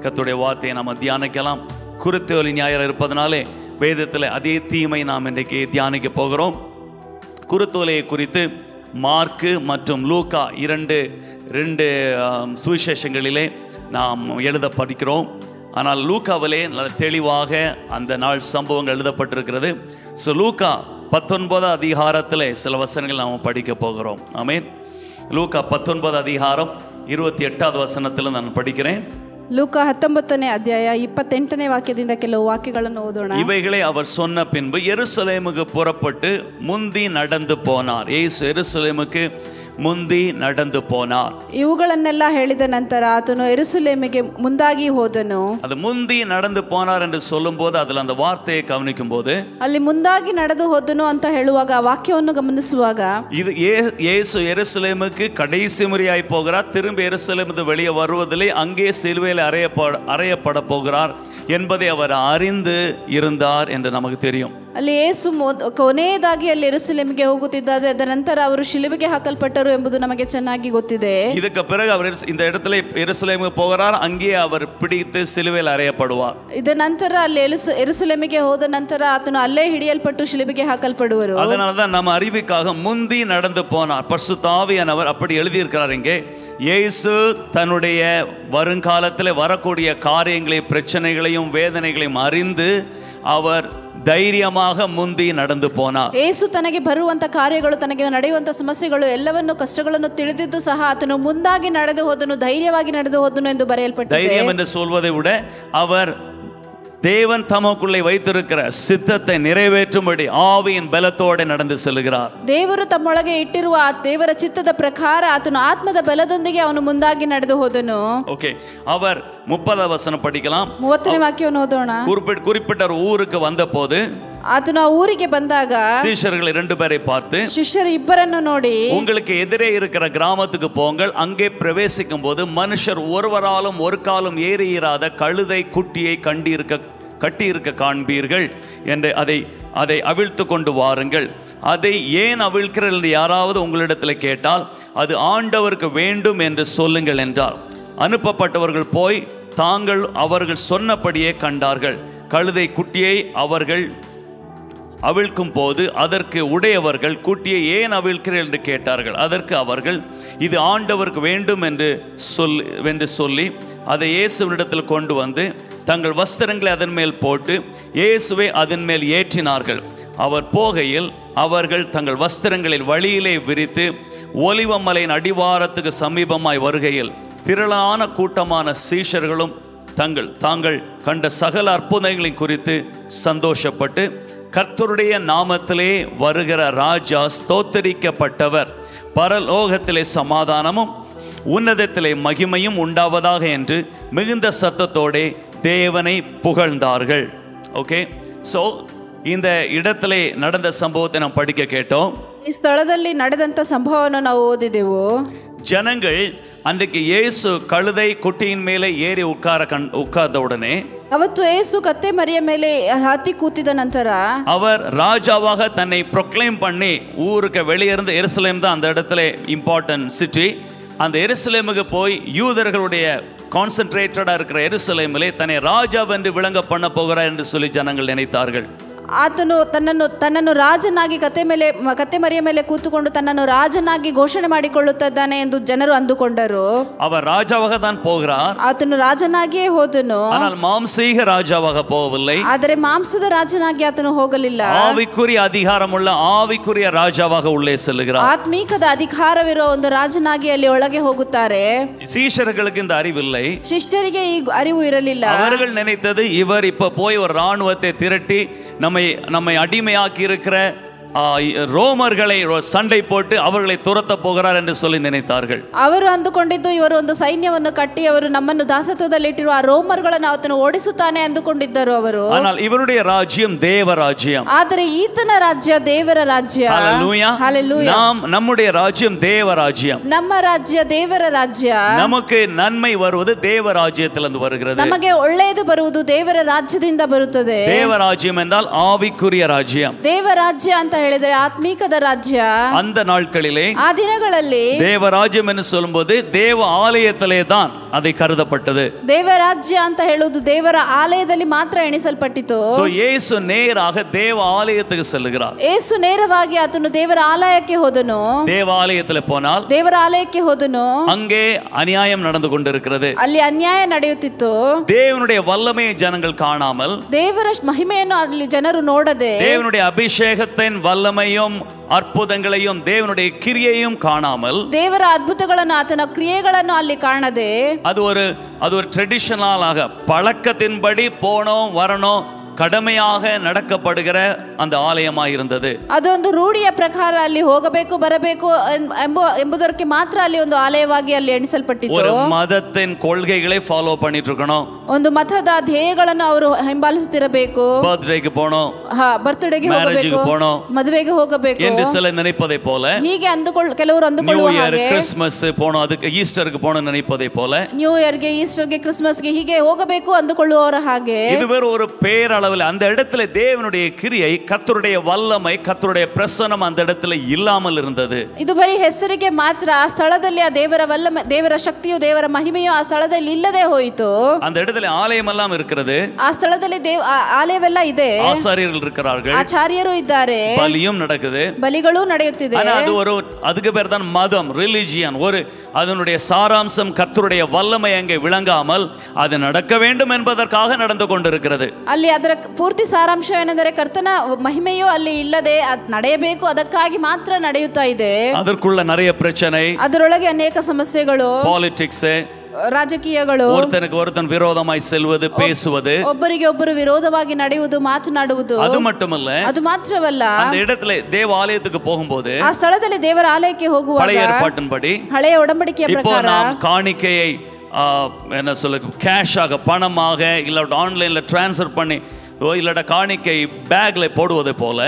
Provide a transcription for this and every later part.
கர்த்தருடைய வார்த்தையை நாம் தியானிக்கலாம். குருத்தோலை ஞாயிறு இருப்பதனாலே வேதத்தில் அதே தீமை நாம் இன்றைக்கு தியானிக்க போகிறோம். குருத்தோலையை குறித்து மார்க்கு மற்றும் லூக்கா ரெண்டு சுவிசேஷங்களிலே நாம் எழுத படிக்கிறோம். ஆனால் லூக்காவிலே நல்ல தெளிவாக அந்த நாள் சம்பவங்கள் எழுதப்பட்டிருக்கிறது. ஸோ லூக்கா 19 அதிகாரத்தில் சில வசனங்கள் நாம் படிக்க போகிறோம். ஆமென். லூக்கா 19 அதிகாரம் 28வது வசனத்தில் நான் படிக்கிறேன். ಲೂಕಾ 19ನೇ ಅಧ್ಯಾಯ 28ನೇ ವಾಕ್ಯದಿಂದ ಕೆಲವು ವಾಕ್ಯಗಳನ್ನು ಓದೋಣ. இவைகளை அவர் சொன்ன பின்பு எருசலேமுக்கு புறப்பட்டு முந்தி நடந்து போனார். இயேசு எருசலேமுக்கு முந்தி நடந்து போனார். ಇವುಗಳನ್ನೆಲ್ಲ ಹೇಳಿದ ನಂತರ ಆತನು ಯೆರೂಸಲೇಮಿಗೆ ಮುಂದಾಗಿ ಹೋದನು. அது முந்தி நடந்து போனார் என்று சொல்லும்போது அதில் அந்த வார்த்தையை கவனிக்கும் போது ಅಲ್ಲಿ ಮುಂದಾಗಿ ನಡೆದು ಹೋದನು ಅಂತ ಹೇಳುವಾಗ ವಾಕ್ಯವನ್ನು ಗಮನಿಸುವಾಗ இது இயேசு எருசலேமுக்கு கடைசி முறையாய் போகிறார். திரும்ப எருசலேமிலிருந்து வெளியே வருவதிலே அங்கே சிலுவையில் அறையப்பட போகிறார் என்பதை அவர் அறிந்து இருந்தார் என்று நமக்கு தெரியும். ಅಲ್ಲಿ ಯೇಸು ಕೊನೆಯದಾಗಿ ಅಲ್ಲಿ ಯೆರೂಸಲೇಮಿಗೆ ಹೋಗುತ್ತಿದ್ದಾರೆ. ಅದರ ನಂತರ ಅವರು ಶಿಲುಬೆಗೆ ಹಾಕಲ್ಪಟ್ಟರು ಎಂಬುದು ನಮಗೆ ಚೆನ್ನಾಗಿ ಗೊತ್ತಿದೆ. ಇದಕ್ಕೆ பிறகு அவர் இந்த இடத்துல எருசலேமுக்கு போகிறார். அங்கே அவர் பிடித்து சிலுவையில் அறையப்படுவார். ಇದರ ನಂತರ ಅಲ್ಲಿ ಯೆರೂಸಲೇಮಿಗೆ ಹೋದ ನಂತರ ಆತನು ಅಲ್ಲೇ ಹಿಡಿಯಲ್ಪಟ್ಟು ಶಿಲುಬೆಗೆ ಹಾಕಲ್ಪಡುವರು. அதனால தான் நம்ம அறிவுக்காக முந்தி நடந்து போனார். பரிசுத்த ஆவியானவர் அப்படி எழுதியிருக்கிறார். இங்கே இயேசு தன்னுடைய வருங்காலத்தில் வரக்கூடிய காரியங்களை, பிரச்சனைகளையும் வேதனைகளையும் அறிந்து அவர் ಧೈರ್ಯமாக ಮುಂದೆ ನಡೆದು போனார். ಯೇಸು ತನಗೆ ಬರುವಂತ ಕಾರ್ಯಗಳು, ತನಗೆ ನಡೆಯುವಂತ ಸಮಸ್ಯೆಗಳು ಎಲ್ಲವನ್ನು ಕಷ್ಟಗಳನ್ನು ತಿಳಿದಿದ್ದು ಸಹ ಆತನು ಮುಂದಾಗಿ ನಡೆದು ಹೋದನು, ಧೈರ್ಯವಾಗಿ ನಡೆದು ಹೋದನು ಎಂದು ಬರೆಯಲ್ಪಟ್ಟಿದೆ. தைரியம் என்று சொல்வதை விட அவர் தேவன் தமக்குள்ளே வைத்திருக்கிற சித்தத்தை நிறைவேற்றும்படி ஆவியின் பலத்தோடு நடந்து செல்கிறார். ದೇವರು ತಮ್ಮೊಳಗೆ ಇಟ್ಟಿರುವ ಆ ದೇವರ ಚಿತ್ತದ ಪ್ರಕಾರ ಆತನು ಆತ್ಮದ ಬಲದೊಂದಿಗೆ ಅವನು ಮುಂದಾಗಿ ನಡೆದು ಹೋದನು. ஓகே, அவர் 30வது வசனம் படிக்கலாம். 30ನೇ ವಾಕ್ಯವನ್ನು ಓದೋಣ. குறிப்பிட்ட ஒரு ஊருக்கு வந்தபோது ಆತನು ಆ ಊರಿಗೆ ಬಂದಾಗ சீஷர்களை 2 பேரை பார்த்து, ಶಿಷ್ಯರು ಇಬ್ಬರನ್ನು ನೋಡಿ, உங்களுக்கு எதிரே இருக்கிற கிராமத்துக்கு போங்கள், அங்கே பிரவேசிக்கும் போது மனுஷர் ஒருவராலும் ஒரு காலம் ஏறியிராத கழுதை குட்டியை கட்டியிருக்க காண்பீர்கள் என்று அதை அவிழ்த்து கொண்டு வாருங்கள். அதை ஏன் அவிழ்க்கிறீர்கள் என்று யாராவது உங்களிடத்தில் கேட்டால் அது ஆண்டவருக்கு வேண்டும் என்று சொல்லுங்கள் என்றார். அனுப்பப்பட்டவர்கள் போய் அவர்கள் சொன்னபடியே கண்டார்கள். கழுதை குட்டியை அவர்கள் அவிழ்க்கும் போது அதற்கு உடையவர்கள் குட்டியை ஏன் அவிழ்க்கிறீர்கள் என்று கேட்டார்கள். அதற்கு அவர்கள் இது ஆண்டவருக்கு வேண்டும் என்று சொல்லி அதை இயேசுவினிடத்தில் கொண்டு வந்து தங்கள் வஸ்திரங்களை அதன் மேல் போட்டு இயேசுவை அதன் மேல் ஏற்றினார்கள். அவர் போகையில் அவர்கள் தங்கள் வஸ்திரங்களில் வழியிலே விரித்து ஒலிவமலையின் அடிவாரத்துக்கு சமீபமாய் வருகையில் திரளான கூட்டமான சீஷர்களும் தாங்கள் கண்ட சகல அற்புதங்களை குறித்து சந்தோஷப்பட்டு, கர்த்தருடைய நாமத்திலே வருகிற ராஜா ஸ்தோத்தரிக்கப்பட்டவர், பரலோகத்திலே சமாதானமும் உன்னதத்திலே மகிமையும் உண்டாவதாக என்று மிகுந்த சத்தத்தோடே தேவனை புகழ்ந்தார்கள். ஓகே, ஸோ இந்த இடத்திலே நடந்த சம்பவத்தை நாம் படிக்க கேட்டோம். ಈ ಸ್ಥಳದಲ್ಲಿ ನಡೆದಂತ ಸಂಭವವನ್ನು ನಾವು ಓದಿದೆವು. ஜனங்கள் அன்றைக்கு இயேசு கழுதை குட்டியின் மேலே ஏறி உட்கார்ந்த உடனே ಅವತ್ತು ಯೇಸು ಕತ್ತೆ ಮರಿಯ ಮೇಲೆ ಹತ್ತಿ ಕೂತಿದ ನಂತರ அவர் ராஜாவாக தன்னை ப்ரொக்ளைம் பண்ணி ஊருக்கு வெளியே இருந்து எருசலேம் தான் அந்த இடத்துல இம்பார்ட்டன்ட் சிட்டி. அந்த எருசலேமுக்கு போய் யூதர்களுடைய கான்சென்ட்ரேட்டடா இருக்கிற எருசலேமிலே தன்னை ராஜாவென்று விளங்க பண்ண போகிறார் என்று சொல்லி ஜனங்கள் நினைத்தார்கள். ಆತನು ತನ್ನನ್ನು ರಾಜನಾಗಿ ಕತ್ತೆ ಮರಿಯ ಮೇಲೆ ಕೂತುಕೊಂಡು ತನ್ನನ್ನು ರಾಜನಾಗಿ ಘೋಷಣೆ ಮಾಡಿಕೊಳ್ಳುತ್ತಿದ್ದಾನೆ ಎಂದು ಜನರು ಅಂದುಕೊಂಡರು. அவர் ராஜாவாக தான் போகிறார். ಆತನು ರಾಜನಾಗಿಯೇ ಹೋದನು. ஆனால் மாம்சீக ராஜாவாக போகவில்லை. ಆದರೆ ಮಾಂಸದ ರಾಜನಾಗಿ ಆತನು ಹೋಗಲಿಲ್ಲ. ஆவிக்குரிய அதிகாரமுள்ள ஆவிக்குரிய ராஜாவாக உள்ளே செல்கிறார். ಆತ್ಮೀಕದ ಅಧಿಕಾರವಿರೋ ಒಂದು ರಾಜನಾಗಿ ಅಲ್ಲಿ ಒಳಗೆ ಹೋಗುತ್ತಾರೆ. சீஷர்களுக்கு இந்த அறிவில்லை. ಶಿಷ್ಯರಿಗೆ ಈ ಅರಿವು ಇರಲಿಲ್ಲ. அவர்கள் நினைத்தது இவர் இப்ப போய் ஒரு ராணுவத்தை திரட்டி நம்மை அடிமையாக்கி இருக்கிற ರೋಮರ್களை சண்டை போட்டு அவர்களை துரத்த போகிறார் என்று சொல்லி நினைத்தார்கள். ಅವರು ಅಂದುಕೊಂಡಿದ್ದು ಇವರು ಒಂದು ಸೈನ್ಯವನ್ನು ಕಟ್ಟಿ ಅವರು ನಮ್ಮನ್ನು ದಾಸತ್ವದಲ್ಲಿ ಇಟ್ಟಿರುವ ಆ ರೋಮರ್ಗಳನ್ನು ಆತನು ಓಡಿಸುತ್ತಾನೆ ಅಂದುಕೊಂಡಿದ್ದರು ಅವರು. ஆனால் இவருடைய ராஜ்யம் தேவ ராஜ்யம். ಆದರೆ ಈತನ ರಾಜ್ಯ ದೇವರ ರಾಜ್ಯ. ஹல்லேலூயா. ஹல்லேலூயா. நம்முடைய ராஜ்யம் தேவ ராஜ்யம். ನಮ್ಮ ರಾಜ್ಯ ದೇವರ ರಾಜ್ಯ. நமக்கு நன்மை வருவது தேவ ராஜ்யத்திலிருந்து வருகிறது. ನಮಗೆ ಒಳ್ಳೆಯದು ಬರುವುದು ದೇವರ ರಾಜ್ಯದಿಂದ ಬರುತ್ತದೆ. தேவ ராஜ்யம் என்றால் ஆவிக்குரிய ராஜ்யம். ದೇವ ರಾಜ್ಯ ಅಂತ ಹೇಳಿದ್ರೆ ಆತ್ಮೀಕದ ರಾಜ್ಯ. அந்த நாட்களிலே ಆ ದಿನಗಳಲ್ಲಿ தேவராஜ்யம் என்று சொல்லும்போது தேவ ஆலயத்திலே தான் அதை கருதப்பட்டது. ದೇವರಾಜ್ಯ ಅಂತ ಹೇಳುವುದು ದೇವರ ಆಲಯದಲ್ಲಿ ಮಾತ್ರ ಎಣಿಸಲ್ಪಟ್ಟಿತು. சோ இயேசு நேராக தேவ ஆலயத்துக்கு செல்கிறார். ಯೇಸು ನೇರವಾಗಿ ಆತನು ದೇವರ ಆಲಯಕ್ಕೆ ಹೋದನು. தேவாலயத்தில் போனால் ದೇವರ ಆಲಯಕ್ಕೆ ಹೋದನು. அங்கே அநியாயம் நடந்து கொண்டிருக்கிறது. ಅಲ್ಲಿ ಅನ್ಯಾಯ ನಡೆಯುತ್ತಿತ್ತು. தேவனுடைய வல்லமையை ஜனங்கள் காணாமல், ದೇವರ ಮಹಿಮೆಯನ್ನು ಅಲ್ಲಿ ಜನರು ನೋಡದೆ, தேவனுடைய அபிஷேகத்தின் வல்லமையும் அற்புதங்களையும் தேவனுடைய கிரியையும் காணாமல், ದೇವರ ಅದ್ಭುತಗಳನ್ನು ಆತನ ಕ್ರಿಯೆಗಳನ್ನು ಅಲ್ಲಿ ಕಾಣದೆ, அது ஒரு ட்ரெடிஷனலாக பழக்கத்தின்படி போனோம் வரணும் கடமையாக நடக்கப்படுகிற அந்த ஆலயமாக இருந்தது. ಅದೊಂದು ರೂಢಿಯ ಪ್ರಕಾರ ಅಲ್ಲಿ ಹೋಗಬೇಕು ಬರಬೇಕು ಎಂಬುದಕ್ಕೆ ಮಾತ್ರ ಅಲ್ಲಿ ಒಂದು ಆಲಯವಾಗಿ ಅಲ್ಲಿ ಎಣಿಸಲ್ಪಟ್ಟಿತ್ತು. ஒரு மதத்தின் கொள்கைகளை ஃபாலோ பண்ணிட்டு இருக்கணும். ಒಂದು ಮತದ ಧ್ಯೇಯಗಳನ್ನು ಅವರು ಹಿಂಬಾಲಿಸುತ್ತಿರಬೇಕು. பர்த்டேக்கு போணும், ಬರ್ತ್ಡೇಗೆ ಹೋಗಬೇಕು, ಮದುವೆಗೆ ಹೋಗಬೇಕು என்று சில நினைப்பதை போல, ಹೀಗೆ ಕೆಲವರು ಅಂದುಕೊಳ್ಳುವ ಹಾಗೆ, கிறிஸ்மஸ் போணும், அதுக்கு ஈஸ்டருக்கு போணும் நினைப்பதை போல, ನ್ಯೂ ಇಯರ್ಗೆ, ಈಸ್ಟರ್ಗೆ, ಕ್ರಿಸ್ಮಸ್ಗೆ ಹೀಗೆ ಹೋಗಬೇಕು ಅಂದುಕೊಳ್ಳುವವರ ಹಾಗೆ, இது வேற ஒரு பேரளவில் அந்த இடத்துல தேவனுடைய கிரியை, கர்த்தருடைய வல்லமை, கர்த்தருடைய பிரசன்னம் அந்த இடத்துல இல்லாமல் இருந்தது. ಇದು ಬರೀ ಹೆಸರಿಗೆ ಮಾತ್ರ. ಆ ಸ್ಥಳದಲ್ಲಿ ಆ ದೇವರ ವಲ್ಲಮೆ, ದೇವರ ಶಕ್ತಿಯು, ದೇವರ ಮಹಿಮೆಯು ಆ ಸ್ಥಳದಲ್ಲಿ ಇಲ್ಲದೆ ಹೋಯಿತು. அந்த இடத்துல ஆலயம் எல்லாம் இருக்கிறது, ಆ ಸ್ಥಳದಲ್ಲಿ ಆಲಯವೆಲ್ಲ ಇದೆ, ஆசாரியர்கள் இருக்கிறார்கள், ಆಚಾರ್ಯರು ಇದ್ದಾರೆ, பலியும் நடக்குது, ಬಲಿಗಳು ನಡೆಯುತ್ತಿದೆ. ஆனா அது அதுக்கு பேர் தான் மதம், ரிலிஜியன். அதனுடைய சாராம்சம் கர்த்தருடைய வல்லமை அங்கே விளங்காமல் அது நடக்க வேண்டும் என்பதற்காக நடந்து கொண்டிருக்கிறது. ಅಲ್ಲಿ ಅದರ ಪೂರ್ತಿ ಸಾರಾಂಶ ಏನೆಂದರೆ ಕರ್ತನ ಮಹಿಮೆಯು ಅಲ್ಲಿ ಇಲ್ಲದೆ ನಡೆಯಬೇಕು, ಅದಕ್ಕಾಗಿ ಮಾತ್ರ ನಡೆಯುತ್ತಾ ಇದೆ. ಅದಕ್ಕುள்ள நிறைய பிரச்சனை, ಅದರೊಳಗೆ ಅನೇಕ ಸಮಸ್ಯೆಗಳು, ಪಾಲಿಟಿಕ್ಸ್, ರಾಜಕೀಯಗಳು, ஒருத்தனுக்கு ஒருத்தன் விரோதமாய் செல்வது, பேசுவது, ಒಬ್ಬರಿಗೆ ಒಬ್ಬರು ವಿರೋಧವಾಗಿ ನಡೆಯುವುದು, ಮಾತನಾಡುವುದು. அது மட்டுமல்ல, ಅದು ಮಾತ್ರವಲ್ಲ, அந்த இடத்துல தேவாலயத்துக்கு போகும்போது, ಆ ಸ್ಥಳದಲ್ಲಿ ದೇವರ ಆಲಯಕ್ಕೆ ಹೋಗುವಾಗ பழைய ஏற்பாட்டின்படி, ಹಳೆಯ ಒಡಂಬಡಿಕೆಯ இப்போ ಪ್ರಕಾರ நாம் காணிக்கையை என்ன சொல்ல, கேஷாக, பணமாக, இல்ல ஆன்லைன்ல டிரான்ஸ்ஃபர் பண்ணி, ಇಲ್ಲಡ ಕಾಣಿಕೆ ಬ್ಯಾಗ್ಲೆ போடுவதை போல,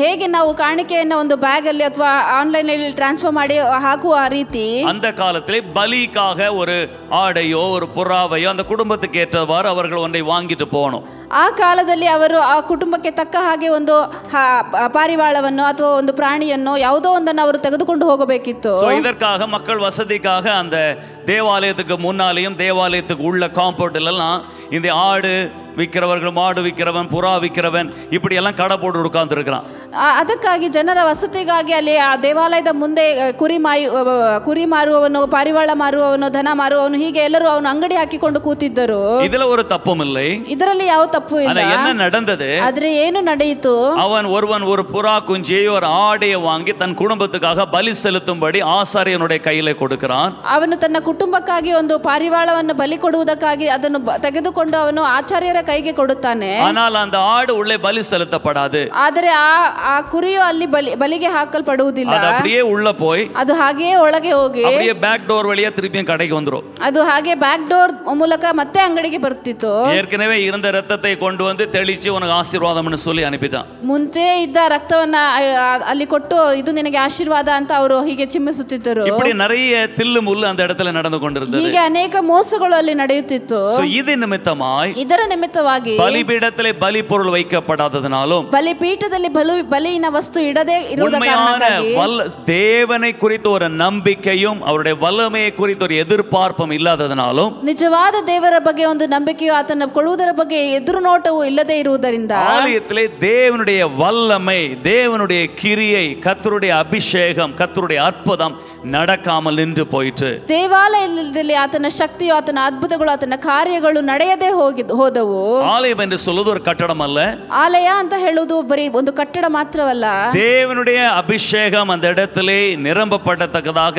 ಹೇಗೆ ನಾವು ಕಾಣಿಕೆಯನ್ನು ಒಂದು ಬ್ಯಾಗ್ ಅಲ್ಲಿ ಅಥವಾ ಆನ್ಲೈನ್ ಅಲ್ಲಿ ಟ್ರಾನ್ಸ್ಫರ್ ಮಾಡಿ ಹಾಕುವ ರೀತಿ, அந்த காலத்திலே பலிக்காக ஒரு ஆடையோ ஒரு புறாவையோ அந்த குடும்பத்துக்கு ஏற்றவாறு அவர்கள் ஒன்றை வாங்கிட்டு போகணும். ಆ ಕಾಲದಲ್ಲಿ ಅವರು ಆ ಕುಟುಂಬಕ್ಕೆ ತಕ್ಕ ಹಾಗೆ ಒಂದು ಪಾರಿವಾಳವನ್ನು ಅಥವಾ ಒಂದು ಪ್ರಾಣಿಯನ್ನು ಯಾವುದೋ ಒಂದನ್ನು ಅವರು ತೆಗೆದುಕೊಂಡು ಹೋಗಬೇಕಿತ್ತು. இதற்காக மக்கள் வசதிக்காக அந்த தேவாலயத்துக்கு முன்னாலேயும் தேவாலயத்துக்கு உள்ள காம்பவுண்டில் எல்லாம் இந்த ஆடு விற்கிறவர்கள், மாடு விற்கிறவன், புறா விற்கிறவன், இப்படி எல்லாம் கடை போட்டு உட்கார்ந்து இருக்கிறான். ಅದಕ್ಕಾಗಿ ಜನರ ವಸತಿಗಾಗಿ ಅಲ್ಲಿ ಆ ದೇವಾಲಯದ ಮುಂದೆ ಕುರಿ ಮಾರುವವನು, ಪಾರಿವಾಳ ಮಾರುವವನು, ದನ ಮಾರುವವನು, ಹೀಗೆ ಎಲ್ಲರೂ ಅವನು ಅಂಗಡಿ ಹಾಕಿಕೊಂಡು ಕೂತಿದ್ದರು. ಇದರ ஒரு தப்பும் இல்லை, ಇದರಲ್ಲಿ ಯಾವ ತಪ್ಪು ಇಲ್ಲ. என்ன நடந்தது? ಆದ್ರೆ ಏನು ನಡೆಯಿತು? ஒருவன் ஒரு புறா குஞ்சியை, ஒரு ஆடையை வாங்கி தன் குடும்பத்துக்காக பலி செலுத்தும்படி ஆசாரியனுடைய கையிலே கொடுக்கிறான். ಅವನು ತನ್ನ ಕುಟುಂಬಕ್ಕಾಗಿ ಒಂದು ಪಾರಿವಾಳವನ್ನು ಬಲಿ ಕೊಡುವುದಕ್ಕಾಗಿ ಅದನ್ನು ತೆಗೆದುಕೊಂಡು ಅವನು ಆಚಾರ್ಯರ ಕೈಗೆ ಕೊಡುತ್ತಾನೆ. ஆனால் அந்த ஆடு உள்ளே பலி செலுத்தப்படாது. ಆದರೆ ಆ ಕುರಿಯು ಅಲ್ಲಿ ಬಲಿಗೆ ಹಾಕಲ್ಪಡುವುದಿಲ್ಲ. ಅದು அப்படியே உள்ள போய், ಅದು ಹಾಗೆಯೇ ಒಳಗೆ ಹೋಗಿ அப்படியே பேக் டோர் வழியா திருப்பியும் கடைக்கு வந்துரும். ಅದು ಹಾಗೆ ಬ್ಯಾಕ್ ಡೋರ್ ಮೂಲಕ ಮತ್ತೆ ಅಂಗಡಿಗೆ ಬರ್ತಿತ್ತು. ஏற்கனவே இருந்த ரத்தத்தை கொண்டு வந்து தெளிச்சு உனக்கு ஆசீர்வாதம்னு சொல்லி அனுப்பிட்டான். ಮುಂಚೆ ಇದ್ದ ರಕ್ತವನ್ನ ಅಲ್ಲಿ ಕೊಟ್ಟು ಇದು ನಿನಗೆ ಆಶೀರ್ವಾದ ಅಂತ ಅವರು ಹೀಗೆ ಚಿಮ್ಮಿಸುತ್ತಿದ್ದರು. இப்படி நிறைய தில்லு முள்ளு அந்த இடத்துல நடந்து கொண்டிருந்தது. ಹೀಗೆ ಅನೇಕ ಮೋಸಗಳು ಅಲ್ಲಿ ನಡೆಯುತ್ತಿತ್ತು. இது நிமித்தமாய், ಇದರ ನಿಮಿತ್ತವಾಗಿ பலிபீடத்திலே பலி பொருள் வைக்கப்படாததனாலும், ಬಲಿಪೀಠದಲ್ಲಿ ಬಲಿಯಿನ ವಸ್ತು ಇಡದೆ ಇರುವುದ ಕಾರಣಕ್ಕಾಗಿ, தேவனை குறித்த ஒரு நம்பிக்கையும் அவருடைய வல்லமையை குறித்த ஒரு எதிர்பார்ப்பும் இல்லாததனாலும், ನಿಜವಾದ ದೇವರ ಬಗ್ಗೆ ಒಂದು ನಂಬಿಕೆಯು, ಆತನ ಕೊಡುವುದರ ಬಗ್ಗೆ ಎದುರು ನೋಟವು ಇಲ್ಲದೆ ಇರುವುದರಿಂದ, ஆலயத்திலே தேவனுடைய வல்லமை, தேவனுடைய கிரியை, கர்த்தருடைய அபிஷேகம், கர்த்தருடைய அற்புதம் நடக்காமல் நின்று போயிற்று. ದೇವಾಲಯದಲ್ಲಿ ಆತನ ಶಕ್ತಿಯು, ಆತನ ಅದ್ಭುತಗಳು, ಆತನ ಕಾರ್ಯಗಳು ನಡೆಯದೆ ಹೋದವು. ஆலயம் என்று சொல்வது ஒரு கட்டடம் அல்ல. ಆಲಯ ಅಂತ ಹೇಳುವುದು ಬರೀ ಒಂದು ಕಟ್ಟಡ ಮಾತ್ರವಲ್ಲ. தேவனுடைய அபிஷேகம் அந்த இடத்திலே நிரம்பப்படத்தக்கதாக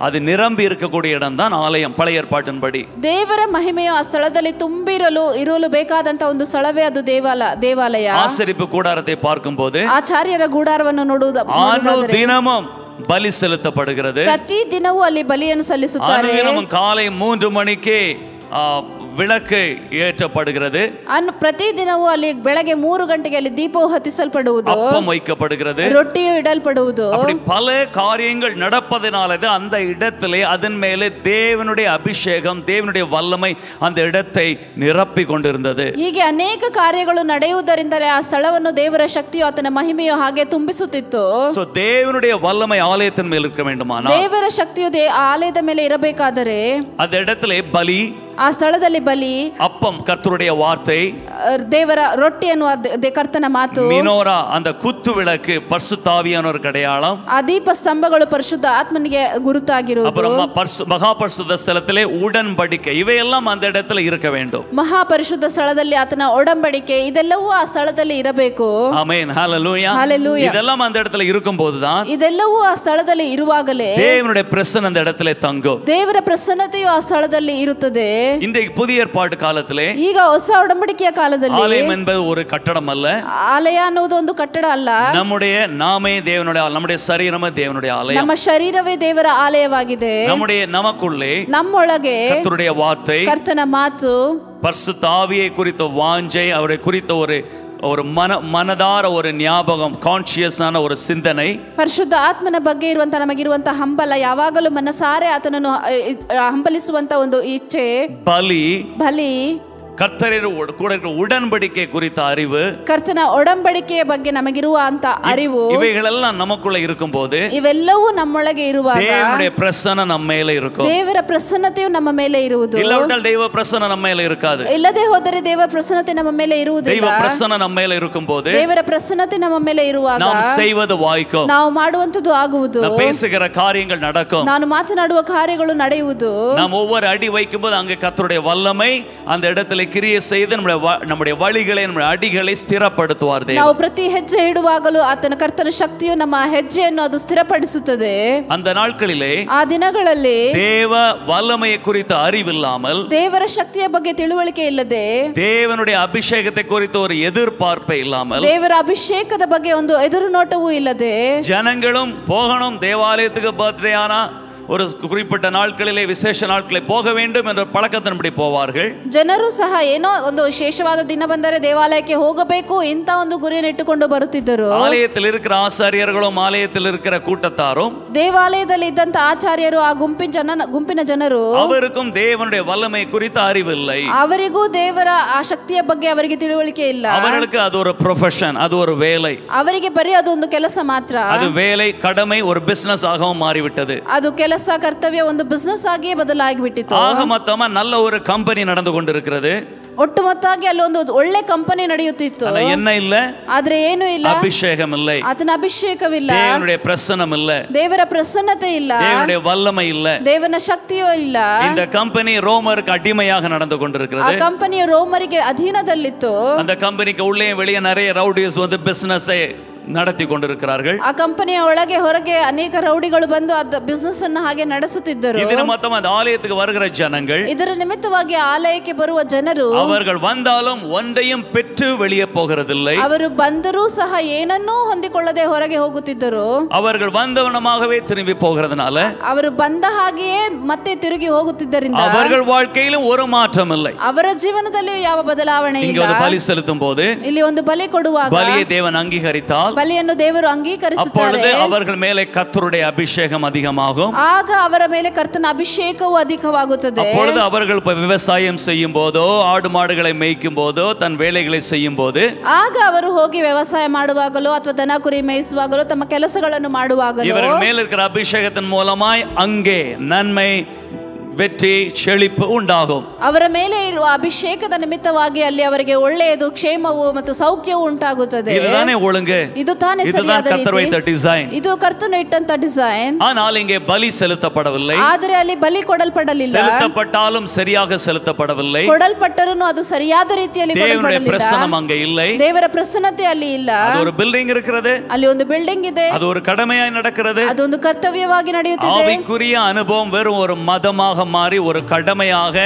அது நிரம்பி இருக்கக்கூடிய இடம் தான் ஆலயம், பழைய ஏற்பாட்டின்படி. ದೇವರ ಮಹಿಮೆಯು ಆ ಸ್ಥಳದಲ್ಲಿ ಇರಲು ಬೇಕಾದಂತ ಒಂದು ಸ್ಥಳವೇ ಅದು ದೇವಾಲಯ. ஆசரிப்பு கூடாரத்தை பார்க்கும்போது ಆಚಾರ್ಯರ ಗುಡಾರವನ್ನು ನೋಡುವುದಾದರೆ தினமும் பலி செலுத்தப்படுகிறது. ಪ್ರತಿ ದಿನವೂ ಅಲ್ಲಿ ಬಲಿಯನ್ನು ಸಲ್ಲಿಸುತ್ತಾರೆ. தினமும் காலை 3 மணிக்கு விளக்கு ஏற்றப்படுகிறது, ಪ್ರತಿದಿನವೂ ಅಲ್ಲಿ ಬೆಳಗ್ಗೆ 3 ಗಂಟೆಗೆ ಅಲ್ಲಿ ದೀಪವು ಹತ್ತಿಸಲ್ಪಡುವುದು, அப்பம் வைக்கப்படுகிறது, ರೊಟ್ಟಿಯು ಇಡಲ್ಪಡುವುದು. அப்படி பல காரியங்கள் நடப்பதனால அந்த இடத்திலே அதன் மேலே தேவனுடைய அபிஷேகம், தேவனுடைய வல்லமை அந்த இடத்தை நிரப்பி கொண்டிருந்தது. ಹೀಗೆ ಅನೇಕ ಕಾರ್ಯಗಳು ನಡೆಯುವುದರಿಂದಲೇ ಆ ಸ್ಥಳವನ್ನು ದೇವರ ಶಕ್ತಿಯು ಆತನ ಮಹಿಮೆಯು ಹಾಗೆ ತುಂಬಿಸುತ್ತಿತ್ತು. சோ தேவனுடைய வல்லமை ஆலயத்தின் மேல் இருக்க வேண்டுமானால், ದೇವರ ಶಕ್ತಿಯು ಆಲಯದ ಮೇಲೆ ಇರಬೇಕಾದರೆ அந்த இடத்திலே பலி, ಆ ಸ್ಥಳದಲ್ಲಿ ಬಲಿ, அப்பம் கர்த்தருடைய வார்த்தை, ದೇವರ ರೊಟ್ಟಿ ಎನ್ನುವ ಕರ್ತನ ಮಾತು, ಮಿನೋರಾ அந்த குத்து விளக்கு பரிசுத்த ஆவியானவர் அடையாளம், ಆ ದೀಪ ಸ್ತಂಭಗಳು ಪರಿಶುದ್ಧ ಆತ್ಮನಿಗೆ ಗುರುತಾಗಿರುವುದು, அப்புறம் மகா பரிசுத்த ஸ்தலத்திலே உடன்படிக்கை, இவையெல்லாம் அந்த இடத்துல இருக்க வேண்டும். ಮಹಾಪರಿಶುದ್ಧ ಸ್ಥಳದಲ್ಲಿ ಆತನ ಒಡಂಬಡಿಕೆ ಇದೆಲ್ಲವೂ ಆ ಸ್ಥಳದಲ್ಲಿ ಇರಬೇಕು. ಆಮೆನ್, ஹalleluya. இதெல்லாம் அந்த இடத்துல இருக்கும்போதுதான், ಇದೆಲ್ಲವೂ ಆ ಸ್ಥಳದಲ್ಲಿ ಇರುವಾಗಲೇ தேவனுடைய பிரசன்னம் அந்த இடத்துல தங்கும். ದೇವರ ಪ್ರಸನ್ನತೆಯು ಆ ಸ್ಥಳದಲ್ಲಿ ಇರುತ್ತದೆ. இன்றைக்கு புதிய ஏற்பாட்டு காலத்திலே ಈಗ ಹೊಸ ಒಡಂಬಡಿಕೆಯ ಕಾಲದಲ್ಲಿ ஆலயம் என்பது ஒரு கட்டடம் அல்ல, ಆಲಯ ಅನ್ನುವುದು ಒಂದು ಕಟ್ಟಡ ಅಲ್ಲ, நம்முடைய நாமே தேவனுடைய, நம்முடைய சரீரமே தேவனுடைய ஆலயம், ನಮ್ಮ ಶರೀರವೇ ದೇವರ ಆಲಯವಾಗಿದೆ. நம்முடைய நமக்குள்ளே ನಮ್ಮೊಳಗೆ கர்த்தருடைய வார்த்தை, ಕರ್ತನ ಮಾತು, பரிசுத்த ஆவியை குறித்த வாஞ்சை, அவரை குறித்த ஒரு மனதார ஒரு ஞாபகம், கான்ஷியஸான ஒரு சிந்தனை, ಪರಿಶುದ್ಧ ಆತ್ಮನ ಬಗ್ಗೆ ಇರುವಂತ ನಮಗಿರುವಂತ ಹಂಬಲ, ಯಾವಾಗಲೂ ಮನಸಾರೆ ಆತನನ್ನು ಹಂಬಲಿಸುವಂತ ಒಂದು ಇಚ್ಛೆ, ಬಲಿ, கர்த்தரோடு கூட இருக்கிற உடன்படிக்கை குறித்த அறிவு, ಕರ್ತನ ಒಡಂಬಡಿಕೆಯ ಬಗ್ಗೆ ನಮಗಿರುವ ಅಂತ ಅರಿವು, இவைகளெல்லாம் நமக்குள்ள இருக்கும்போது, ಇವೆಲ್ಲವೂ ನಮ್ಮೊಳಗೆ ಇರುವಾಗ தேவனுடைய பிரசன்னம் நம்ம மேல இருக்கும். ದೇವರ ಪ್ರಸನ್ನತೆಯು ನಮ್ಮ ಮೇಲೆ ಇರುವುದು. இல்லாவிட்டால் தெய்வ பிரசன்னம் நம்ம மேல இருக்காது. ಇಲ್ಲದೆ ಹೋದರೆ ದೇವರ ಪ್ರಸನ್ನತೆ ನಮ್ಮ ಮೇಲೆ ಇರುವುದಿಲ್ಲ. தெய்வ பிரசன்னம் நம்ம மேல இருக்கும்போது, ದೇವರ ಪ್ರಸನ್ನತೆ ನಮ್ಮ ಮೇಲೆ ಇರುವಾಗ நாம் செய்வது வாய்க்கும், ನಾವು ಮಾಡುವಂತದ್ದು ಆಗುವುದು, நாம் பேசுகிற காரியங்கள் நடக்கும், ನಾನು ಮಾತನಾಡುವ ಕಾರ್ಯಗಳು ನಡೆಯುವುದು. நாம் ஒவ்வொரு அடி வைக்கும்போது அங்கே கர்த்தருடைய வல்லமை அந்த இடத்துல கிரியை செய்து நம்முடைய வழிகளை, நம்முடைய அடிகளை ஸ்திரப்படுத்துவார். ನಾವು ಪ್ರತಿ ಹೆಜ್ಜೆ ಇಡುವಾಗಲೂ ಆತನ ಕರ್ತನ ಶಕ್ತಿಯು ನಮ್ಮ ಹೆಜ್ಜೆಯನ್ನು ಅದು ಸ್ಥಿರಪಡಿಸುತ್ತದೆ. அந்த நாட்களிலே, ಆ ದಿನಗಳಲ್ಲಿ தேவ வல்லமையை குறித்த அறிவில்லாமல், ದೇವರ ಶಕ್ತಿಯ ಬಗ್ಗೆ ತಿಳುವಳಿಕೆ ಇಲ್ಲದೆ, தேவனுடைய அபிஷேகத்தை குறித்த ஒரு எதிர்பார்ப்பை இல்லாமல், ದೇವರ ಅಭಿಷೇಕದ ಬಗ್ಗೆ ಒಂದು ಎದುರು ನೋಟವೂ ಇಲ್ಲದೆ, ஜனங்களும் போகணும் தேவாலயத்துக்கு பர்த்டே ஆனா ஒரு குறிப்பிட்ட நாட்களிலே விசேஷ நாட்களை போக வேண்டும் என்ற பழக்கத்தின்படி போவார்கள். ಜನರು ಸಹ ಏನೋ ಒಂದು ವಿಶೇಷವಾದ ದಿನ ಬಂದರೆ ದೇವಾಲಯಕ್ಕೆ ಹೋಗಬೇಕು ಇಂತ ಒಂದು ಗುರಿಯನ್ನು ಇಟ್ಟುಕೊಂಡು ಬರುತ್ತಿದ್ದರು. ஆலயத்தில் இருக்கிற ஆசாரியர்களும் ஆலயத்தில் இருக்கிற கூட்டத்தாரும், ದೇವಾಲಯದಲ್ಲಿ ಇದ್ದಂತ ಆಚಾರ್ಯರು, ಆ ಗುಂಪಿನ ಜನರು, அவருக்கும் தேவனுடைய வல்லமை குறித்த அறிவில்லை. ಅವರಿಗೂ ದೇವರ ಆ ಶಕ್ತಿಯ ಬಗ್ಗೆ ಅವರಿಗೆ ತಿಳುವಳಿಕೆ ಇಲ್ಲ. அவர்களுக்கு அது ஒரு ப்ரொஃபஷன், அது ஒரு வேலை, ಅವರಿಗೆ ಬರೀ ಅದು ಒಂದು ಕೆಲಸ ಮಾತ್ರ. அது வேலை, கடமை, ஒரு பிசினஸ் ஆகவும் மாறிவிட்டது. ಅದು ಕೆಲಸ, ಕರ್ತವ್ಯ ಒಂದು ಬಿಸಿನೆಸ್ ಆಗಿ ಬದಲಾಗಿಬಿಟ್ಟಿತು. ஆக மொத்தமா நல்ல ஒரு கம்பெனி நடந்து கொண்டிருக்கிறது. ಒಟ್ಟು ಮೊತ್ತಾಗಿ ಅಲ್ಲಿ ಒಂದು ಒಳ್ಳೆ ಕಂಪನಿ ನಡೆಯುತ್ತಿತ್ತು. என்ன இல்ல? ಆದ್ರೆ ಏನು ಇಲ್ಲ? ಅಭಿಷೇಕಂ இல்லை, ಆತನ ಅಭಿಷೇಕವಿಲ್ಲ, தேவனுடைய பிரசன்னம் இல்ல, ದೇವರ ಪ್ರಸನ್ನತೆ ಇಲ್ಲ, தேவனுடைய வல்லமை இல்ல, ದೇವನ ಶಕ್ತಿಯೂ ಇಲ್ಲ. இந்த கம்பெனி ரோமருக்கு அடிமையாக நடந்து கொண்டிருக்கிறது. ಆ ಕಂಪನಿಯು ರೋಮರಿಗೆ ಅಧೀನದಲ್ಲಿತ್ತು. அந்த கம்பெனிக்கு உள்ளே வெளியே நிறைய ரவுடிஸ் வந்து பிசினஸை நடத்தி கொண்டிருக்கிறார்கள். ಆ ಕಂಪನಿಯ ಒಳಗೆ ಹೊರಗೆ ಅನೇಕ ರೌಡಿಗಳು ಬಂದು ಆ ಬಿಸಿನೆಸ್ ಅನ್ನು ಹಾಗೆ ನಡೆಸುತ್ತಿದ್ದರು. ಇದರ ಮೊತ್ತಮ ஆலயத்துக்கு வருகிற ஜனங்கள், ಇದರ ನಿಮಿತ್ತವಾಗಿ ಆಲಯಕ್ಕೆ ಬರುವ ಜನರು, அவர்கள் வந்தாலும் ஒன்றையும் பெற்று வெளியே போகிறதில்லை. ಅವರು ಬಂದರೂ ಸಹ ಏನನ್ನೂ ಹೊಂದಿಕೊಳ್ಳದೆ ಹೊರಗೆ ಹೋಗುತ್ತಿದ್ದರು. அவர்கள் வந்தவனமாகவே திரும்பி போகிறதுனால, ಅವರು ಬಂದ ಹಾಗೆಯೇ ಮತ್ತೆ ತಿರುಗಿ ಹೋಗುತ್ತಿದ್ದರಿಂದ அவர்கள் வாழ்க்கையிலும் ஒரு மாற்றம் இல்லை. ಅವರ ಜೀವನದಲ್ಲಿಯೂ ಯಾವ ಬದಲಾವಣೆ ಇಲ್ಲ. இங்கே ಒಂದು ಬಲಿ செலுத்தும் போது, ಇಲ್ಲಿ ಒಂದು ಬಲಿ ಕೊಡುವಾಗ ಬಲಿயை தேவன் அங்கீகரித்தால், ಬಲಿಯನ್ನು ದೇವರು ಅಂಗೀಕರಿಸುತ್ತಾರೆ. அவர்கள் மேலே கர்த்தருடைய அபிஷேகம் அதிகமாகும். ಆಗ ಅವರ ಮೇಲೆ ಕರ್ತನ ಅಭಿಷೇಕವು ಅಧಿಕವಾಗುತ್ತದೆ. அப்பொழுது அவர்கள் விவசாயம் செய்யும் போதோ, ஆடு மாடுகளை மேய்க்கும் போதோ, தன் வேலைகளை செய்யும் போது, ಆಗ ಅವರು ಹೋಗಿ ವ್ಯವಸಾಯ ಮಾಡುವಾಗಲೋ ಅಥವಾ ದನ ಕುರಿ ಮೇಯಿಸುವಾಗಲೋ ತಮ್ಮ ಕೆಲಸಗಳನ್ನು ಮಾಡುವಾಗಲೋ இவர்கள் மேல் இருக்கிற அபிஷேகத்தின் மூலமாய் அங்கே நன்மை, வெற்றி, செழிப்பு உண்டாகும். ಅವರ ಮೇಲೆ ಇರುವ ಅಭಿಷೇಕದ ನಿಮಿತ್ತವಾಗಿ ಅಲ್ಲಿ ಅವರಿಗೆ ಒಳ್ಳೆಯದು, ಕ್ಷೇಮವು ಮತ್ತು ಸೌಖ್ಯವು ಉಂಟಾಗುತ್ತದೆ. இதுதானே ஒழுங்கு, ಇದು ತಾನೇ ಸರಿಯಾದ கர்த்தர் வைத்த டிசைன். ಇದು ಕರ್ತನು ಇಟ್ಟಂತ ಡಿಸೈನ್. ஆனால் இங்கே பலி செலுத்தப்படவில்லை. ಆದರೆ ಅಲ್ಲಿ ಬಲಿ ಕೊಡಲ್ಪಡಲಿಲ್ಲ. செலுத்தப்பட்டாலும் சரியாக செலுத்தப்படவில்லை. ಕೊಡಲ್ಪಟ್ಟರೂ ಅದು ಸರಿಯಾದ ರೀತಿಯಲ್ಲಿ தேவனுடைய பிரசன்னம் அங்கே இல்லை. ದೇವರ ಪ್ರಸನ್ನತೆ ಅಲ್ಲಿ ಇಲ್ಲ. அது ஒரு பில்டிங் இருக்கிறது, ಅಲ್ಲಿ ಒಂದು ಬಿಲ್ಡಿಂಗ್ ಇದೆ, அது ஒரு கடமையாய் நடக்கிறது, ಅದೊಂದು ಕರ್ತವ್ಯವಾಗಿ ನಡೆಯುತ್ತಿದೆ. ஆவிக்குரிய அனுபவம் வெறும் ஒரு மதமாக மாறி ஒரு கடமையாக,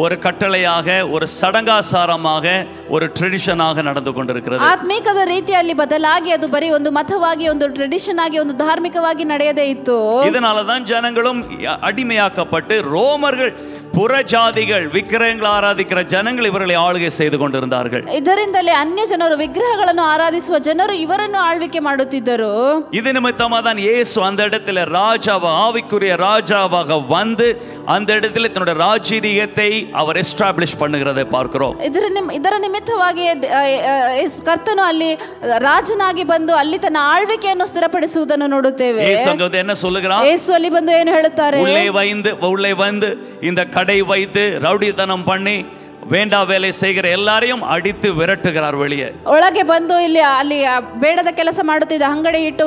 ஒரு கட்டளையாக, ஒரு சடங்காசாரமாக, ஒரு ட்ரெடிஷனாக நடந்து கொண்டிருக்கிறது. ಆತ್ಮಿಕದ ರೀತಿಯಲ್ಲಿ ಬದಲಾಗಿ ಅದು ಬರೀ ಒಂದು ಮತವಾಗಿ, ಒಂದು ಟ್ರೆಡಿಷನ್ ಆಗಿ, ಒಂದು ಧಾರ್ಮಿಕವಾಗಿ ನಡೆಯದೇ ಇತ್ತು. இதனால தான் ஜனங்களும் அடிமையாக்கப்பட்டு ரோமர்கள் புறஜாதிகள் விக்கிரகங்களை ஆராதிக்கிற ஜனங்கள் இவர்களை ஆளுகை செய்து கொண்டிருந்தார்கள். ಇದರಿಂದಲೇ ಅನ್ಯ ಜನರು ವಿಗ್ರಹಗಳನ್ನು ಆರಾಧಿಸುವ ಜನರು ಇವರನ್ನು ಆಳ್ವಿಕೆ ಮಾಡುತ್ತಿದ್ದರು. இது நிமித்தமாக தான் இயேசு அந்த இடத்துல ராஜாவாக ஆவிக்குரிய ராஜாவாக வந்து அந்த இடத்துல தன்னுடைய ராஜ்யத்தை அவர் எஸ்டாப்லிஷ் பண்ணுகிறதை பார்க்கிறோம். ಇದರ ನಿಮಿತ್ತವಾಗಿ ಕರ್ತನು ಅಲ್ಲಿ ರಾಜನಾಗಿ ಬಂದು ಅಲ್ಲಿ ತನ್ನ ಆಳ್ವಿಕೆಯನ್ನು ಸ್ಥಿರಪಡಿಸುವುದನ್ನು ನೋಡುತ್ತೇವೆ. ಯೇಸು என்ன சொல்லுகிறார்? ಯೇಸು ಅಲ್ಲಿ ಬಂದು ಏನು ಹೇಳುತ್ತಾರೆ? உள்ளே வந்து இந்த கடை வைத்து ரவுடித்தனம் பண்ணி வேண்டா வேலை செய்கிற எல்லாரையும் அடித்து விரட்டுகிறார் வெளியே. ಒಳಗೆ ಬಂದು ಅಲ್ಲಿ ಬೇಡದ ಕೆಲಸ ಮಾಡುತ್ತಿದ್ದ ಅಂಗಡಿ ಇಟ್ಟು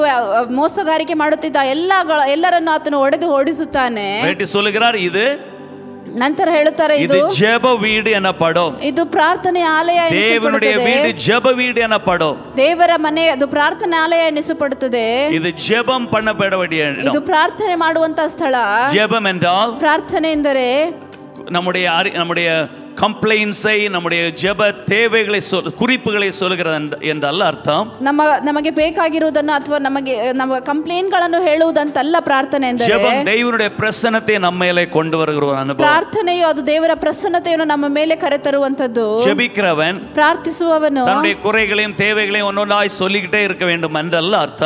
ಮೋಸಗಾರಿಕೆ ಮಾಡುತ್ತಿದ್ದ ಎಲ್ಲರನ್ನು ಆತನು ಹೊಡೆದು ಓಡಿಸುತ್ತಾನೆ. சொல்லுகிறார் இது ನಂತರ ಹೇಳುತ್ತಾರೆ இது ஜெப வீடு எனப்படும். ಇದು ಪ್ರಾರ್ಥನೆ ಆಲಯ தேவனுடைய வீடு ஜெப வீடு எனப்படும். ದೇವರ ಮನೆ ಅದು ಪ್ರಾರ್ಥನೆ ಆಲಯ ಎನಿಸಲ್ಪಡುತ್ತದೆ. இது ஜெபம் பண்ணப்பட வேண்டிய இடம். ಇದು ಪ್ರಾರ್ಥನೆ ಮಾಡುವಂತ ಸ್ಥಳ. ஜெபம் என்றால் ಪ್ರಾರ್ಥನೆ ಎಂದರೆ நம்முடைய கம்ப்ளைன்ஸை நம்முடைய ஜெப தேவைகளை குறிப்புகளை சொல்கிறது என்றல்ல அர்த்தம். ನಮಗೆ ಬೇಕಾಗಿರುವುದನ್ನು ಅಥವಾ ನಮ್ಮ ಕಂಪ್ಲೇಂಟ್ಗಳನ್ನು ಹೇಳುವುದಂತಲ್ಲ ಪ್ರಾರ್ಥನೆ ಎಂದರೆ. ஜெபம் தேவனுடைய பிரசன்னத்தை நம்ம மேலே கொண்டு வருகிற ஒரு ಅನುಭವ. ಪ್ರಾರ್ಥನೆಯು ಅದು ದೇವರ ಪ್ರಸನ್ನತೆಯನ್ನು ನಮ್ಮ ಮೇಲೆ ಕರೆತರುವಂತದ್ದು. ஜெபிக்கிறவன் ಪ್ರಾರ್ಥಿಸುವವನು தன்னுடைய குறைகளையும் தேவைகளையும் ஒன்னொன்னாய் சொல்லிக்கிட்டே இருக்க வேண்டும் என்றல்ல ಅರ್ಥ.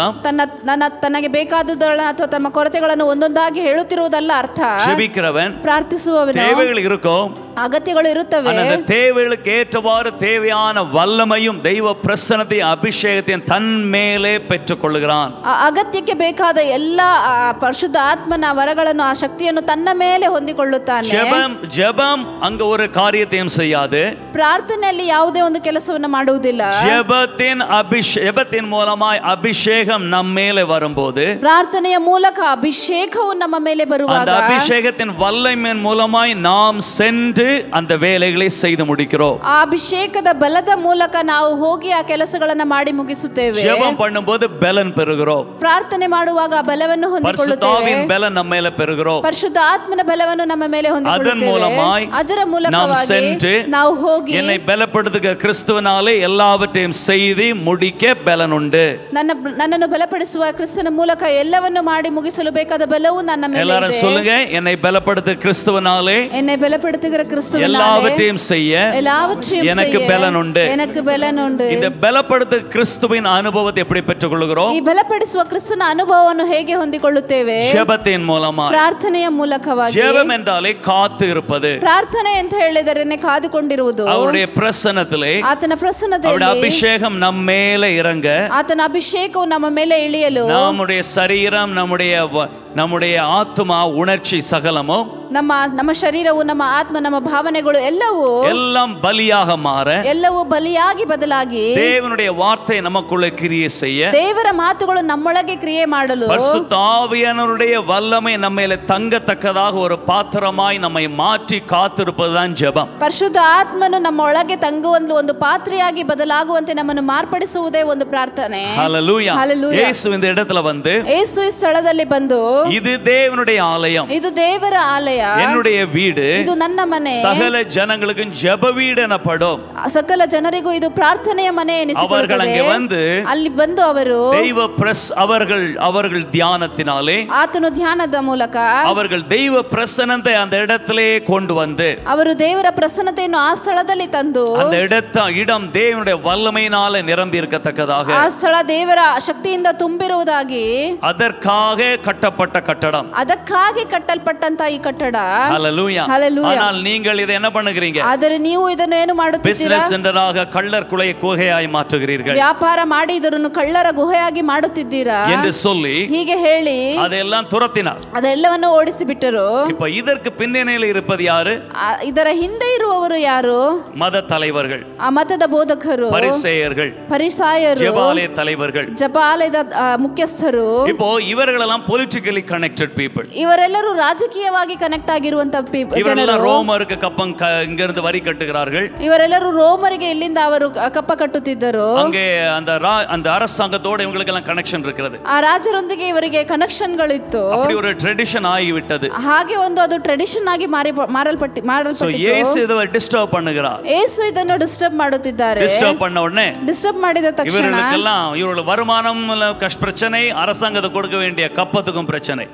ತನಗೆ ಬೇಕಾದದ್ದನ್ನು ಅಥವಾ ತಮ್ಮ ಕೊರತೆಗಳನ್ನು ಒಂದೊಂದಾಗಿ ಹೇಳುತ್ತಿರುವುದಲ್ಲ ಅರ್ಥ. ஜெபிக்கிறவன் ಪ್ರಾರ್ಥಿಸುವವನು தேவைகள் இருக்கும், ಅಗತ್ಯಗಳು ಇರುತ್ತವೆ. அந்த தேவைகளுக்கு ஏற்றவாறு தேவையான வல்லமையும் தெய்வ பிரசன்னத்தையும் அபிஷேகத்தையும் தன் மேலே பெற்றுக்கொள்கிறான். ಅಗತ್ಯಕ್ಕೆ ಬೇಕಾದ ಎಲ್ಲ ಪರಿಶುದ್ಧ ಆತ್ಮನ ವರಗಳನ್ನು ಆ ಶಕ್ತಿಯನ್ನು ತನ್ನ ಮೇಲೆ ಹೊಂದಿಕೊಳ್ಳುತ್ತಾನೆ. ஜெபம் அங்க ஒரு காரியத்தையும் செய்யாது. ಪ್ರಾರ್ಥನೆಯಲ್ಲಿ ಯಾವುದೇ ಒಂದು ಕೆಲಸವನ್ನು ಮಾಡುವುದಿಲ್ಲ. ஜெபத்தின் மூலமாய் அபிஷேகம் நம்ம மேலே வரும்போது, ಪ್ರಾರ್ಥನೆಯ ಮೂಲಕ ಅಭಿಷೇಕವು ನಮ್ಮ ಮೇಲೆ ಬರುವಾಗ, அந்த அபிஷேகத்தின் வல்லமையின் மூலமாய் நாம் சென்று அந்த வேலைகளை செய்து முடிக்கிறோம். ಆ ಅಭಿಷೇಕದ ಬಲದ ಮೂಲಕ ನಾವು ಹೋಗಿ ಆ ಕೆಲಸಗಳನ್ನು ಮಾಡಿ ಮುಗಿಸುತ್ತೇವೆ. ஜெபம் பண்ணும்போது பலன் பெறுகிறோம். ಪ್ರಾರ್ಥನೆ ಮಾಡುವಾಗ ಬಲವನ್ನು ಹೊಂದಿಕೊಳ್ಳುತ್ತೇವೆ. பரிசுத்தாவின் பலன் நம்ம மேலே பெறுகிறோம். ಪರಿಶುದ್ಧ ಆತ್ಮನ ಬಲವನ್ನು ನಮ್ಮ ಮೇಲೆ ಹೊಂದಿಕೊಳ್ಳುತ್ತೇವೆ. அதன் மூலமாய் ಅದರ ಮೂಲಕವಾಗಿ நாம் சென்று ನಾವು ಹೋಗಿ என்னை பலப்படுத்துகிற கிறிஸ்துவினாலே எல்லாவற்றையும் செய்து முடிக்க பலன் உண்டு. ನನ್ನನ್ನು ಬಲಪಡಿಸುವ ಕ್ರಿಸ್ತನ ಮೂಲಕ ಎಲ್ಲವನ್ನು ಮಾಡಿ ಮುಗಿಸಲು ಬೇಕಾದ ಬಲವು ನನ್ನ ಮೇಲೆ ಇದೆ. எல்லாரும் சொல்லுங்க, என்னை பலப்படுத்துகிற கிறிஸ்துவினாலே என்னை பலப்படுத்துகிற கிறிஸ்துவினாலே எல்லாவற்றையும் செய்ய எனக்கு பலன் உண்டு. எனக்கு பலன் உண்டு. இந்த பலப்படுத்துகிற கிறிஸ்துவின் அனுபவத்தை எப்படி பெற்றுக்கொள்கிறோம்? ಈ ಬಲಪಡಿಸುವ ಕ್ರಿಸ್ತನ ಅನುಭವವನ್ನು ಹೇಗೆ ಹೊಂದಿಕೊಳ್ಳುತ್ತೇವೆ? ஜெபத்தின் மூலமாக, ಪ್ರಾರ್ಥನೆಯ ಮೂಲಕವಾಗಿ. ஜெபம் என்றாலே காத்து இருப்பது. ಪ್ರಾರ್ಥನೆ ಅಂತ ಹೇಳಿದರೆ ಕಾದುಕೊಂಡಿರುವುದು. அவருடைய பிரசன்னத்திலே, ಆತನ ಪ್ರಸನ್ನತೆಯಲ್ಲಿ, அவருடைய ಅಭಿಷೇகம் ನಮ್ಮ ಮೇಲೆ ಇರಂಗ, ಆತನ ಅಭಿಷೇಕವು ನಮ್ಮ ಮೇಲೆ ಇಳಿಯಲು, நம்முடைய சரீரம், நம்முடைய ஆத்மா, உணர்ச்சி சகலமும், ನಮ್ಮ ಶರೀರವು, ನಮ್ಮ ಆತ್ಮ, ನಮ್ಮ ಭಾವನೆಗಳು எல்லாம் பலியாக மாற, ಎಲ್ಲವೂ ಬಲಿಯಾಗಿ ಬದಲಾಗಿ தேவனுடைய வார்த்தை நமக்குள்ளே கிரியை செய்ய, ದೇವರ ಮಾತುಗಳು ನಮ್ಮೊಳಗೆ ಕ್ರಿಯೆ ಮಾಡಲು, பரிசுத்த ஆவியானவருடைய வல்லமை நம்ம மேலே தங்கத்தக்கதாக ஒரு பாத்திரமாய் நம்மை மாற்றி காத்திருப்பதுதான் ஜெபம். ಪರಿಶುದ್ಧ ಆತ್ಮನು ನಮ್ಮ ಒಳಗೆ ತಂಗುವ ಒಂದು ಪಾತ್ರೆಯಾಗಿ ಬದಲಾಗುವಂತೆ ನಮ್ಮನ್ನು ಮಾರ್ಪಡಿಸುವುದೇ ಒಂದು ಪ್ರಾರ್ಥನೆ. ஹல்லேலூயா. ஹல்லேலூயா. இயேசு இந்த இடத்துல வந்து, ಯೇಸು ಈ ಸ್ಥಳದಲ್ಲಿ ಬಂದು, இது தேவனுடைய ஆலயம், ಇದು ದೇವರ ಆಲಯ, என்னுடைய வீடு, ಇದು ನನ್ನ ಮನೆ, சகல ஜனங்களுக்கு ஜெப வீடு எனப்படும். ಸಕಲ ಜನರಿಗೂ ಇದು ಪ್ರಾರ್ಥನೆಯ ಮನೆ ಎನಿಸಿಕೊಳ್ಳುತ್ತದೆ. அவர்கள் அங்கே வந்து, ಅಲ್ಲಿ ಬಂದು ಅವರು அவர்கள் தியானத்தினாலே, ಆತನು ಧ್ಯಾನದ ಮೂಲಕ, அவர்கள் தெய்வ பிரசன்னத்தை அந்த இடத்திலே கொண்டு வந்து, ಅವರು ದೇವರ ಪ್ರಸನ್ನತೆಯನ್ನು ಆ ಸ್ಥಳದಲ್ಲಿ ತಂದು, அந்த இடம் தேவனுடைய வல்லமையினாலே நிரம்பி இருக்கத்தக்கதாக, ಆ ಸ್ಥಳ ದೇವರ ಶಕ್ತಿಯಿಂದ ತುಂಬಿರುವುದಾಗಿ, அதற்காக கட்டப்பட்ட கட்டடம், ಅದಕ್ಕಾಗಿ ಕಟ್ಟಲ್ಪಟ್ಟಂತ ಈ ಕಟ್ಟಡ. ஹல்லேலூயா. ஆனால் நீங்கள் இதை என்ன பண்ணுகிறீங்க? ಆದರೆ ನೀವು ಇದನ್ನು ಏನು ಮಾಡುತ್ತೀರಾ? பிசினஸ் சென்டராக கள்ளர் குகையாய் மாற்றுகிறீர்கள். ವ್ಯಾಪಾರ ಮಾಡಿ ಇದನ್ನು ಕಳ್ಳರ ಗುಹೆಯಾಗಿ ಮಾಡುತ್ತಿದ್ದೀರಾ என்று சொல்லி, ಹೀಗೆ ಹೇಳಿ ಅದೆல்லாம் துரத்தினார். ಅದೆಲ್ಲವನ್ನು ಓಡಿಸಿ ಬಿಟ್ಟರು. இப்ப இதற்கு பின்னணியில் இருப்பது யாரு? ಇದರ ಹಿಂದೆ ಇರುವವರು ಯಾರು? மத தலைவர்கள், ಆ ಮತದ ಬೋಧಕರು, பரிசேயர்கள், ஜெபாலய தலைவர்கள், ಜಪಾಲಯದ ಮುಖ್ಯಸ್ಥರು. இப்போ இவர்களெல்லாம் பொலிட்டிக்கலி கனெக்டட் பீப்பிள். ಇವರೆಲ್ಲರೂ ರಾಜಕೀಯವಾಗಿ ಕನೆಕ್ಟ್ ಆಗಿರುವಂತ ಜನರು. ರೋಮருக்கு கப்பம் இங்க இருந்து வரி கட்டுகிறார்கள். ಇವರೆಲ್ಲರೂ ರೋಮರಿಗೆ ಇಲ್ಲಿಂದ ಅವರು ಕಪ್ಪ ಕಟ್ಟುತ್ತಿದ್ದರು. அங்கே அந்த அரசாங்கத்தோட இவங்களுக்கு எல்லாம் கனெக்ஷன் இருக்கிறது. ಆ ರಾಜರೊಂದಿಗೆ ಇವರಿಗೆ ಕನೆಕ್ಷನ್ಗಳಿತ್ತು. அப்படி ஒரு ட்ரெடிஷன் ஆகிவிட்டது. ಹಾಗೆ ಒಂದು ಅದು ಟ್ರೆಡಿಷನ್ ಆಗಿ ಮಾರಲ್ಪಟ್ಟಿತ್ತು. சோ இயேசு இதை டிஸ்டர்ப் பண்ணுகிறார். ಯೇಸು ಇದನ್ನು ಡಿಸ್ಟರ್ಬ್ ಮಾಡುತ್ತಿದ್ದಾರೆ. டிஸ்டர்ப் பண்ண உடனே, ಡಿಸ್ಟರ್ಬ್ ಮಾಡಿದ ತಕ್ಷಣ இவர்கள் வருமானம் பிரச்சனை, அரசாங்கத்துக்கு கொடுக்க வேண்டிய கப்பத்துக்கும் பிரச்சனை,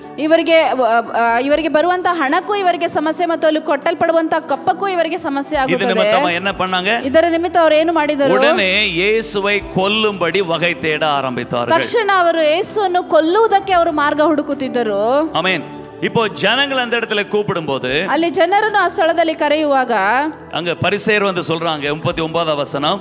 ಇವರಿಗೆ ಬರುವಂತ ಹಣ ಹಣಕ್ಕೂ ಇವರಿಗೆ ಸಮಸ್ಯೆ ಮತ್ತು ಅಲ್ಲಿ ಕೊಟ್ಟಲ್ಪಡುವಂತ ಕಪ್ಪಕ್ಕೂ ಇವರಿಗೆ ಸಮಸ್ಯೆ இது ಆಗುತ್ತದೆ. நிமித்தமா என்ன பண்ணாங்க? ಇದರ ನಿಮಿತ್ತ ಅವರು ಏನು ಮಾಡಿದರು? உடனே இயேசுவை கொல்லும்படி வகை தேட ஆரம்பித்தார்கள். ತಕ್ಷಣ ಅವರು ಯೇಸುವನ್ನು ಕೊಲ್ಲುವುದಕ್ಕೆ ಅವರು ಮಾರ್ಗ ಹುಡುಕುತ್ತಿದ್ದರು. ஆமென். இப்போ ஜனங்கள் அந்த இடத்துல கூப்பிடும்போது, ಅಲ್ಲಿ ಜನರನ್ನು ಆ ಸ್ಥಳದಲ್ಲಿ ಕರೆಯುವಾಗ அங்க பரிசேயர் வந்து சொல்றாங்க, 39வது வசனம்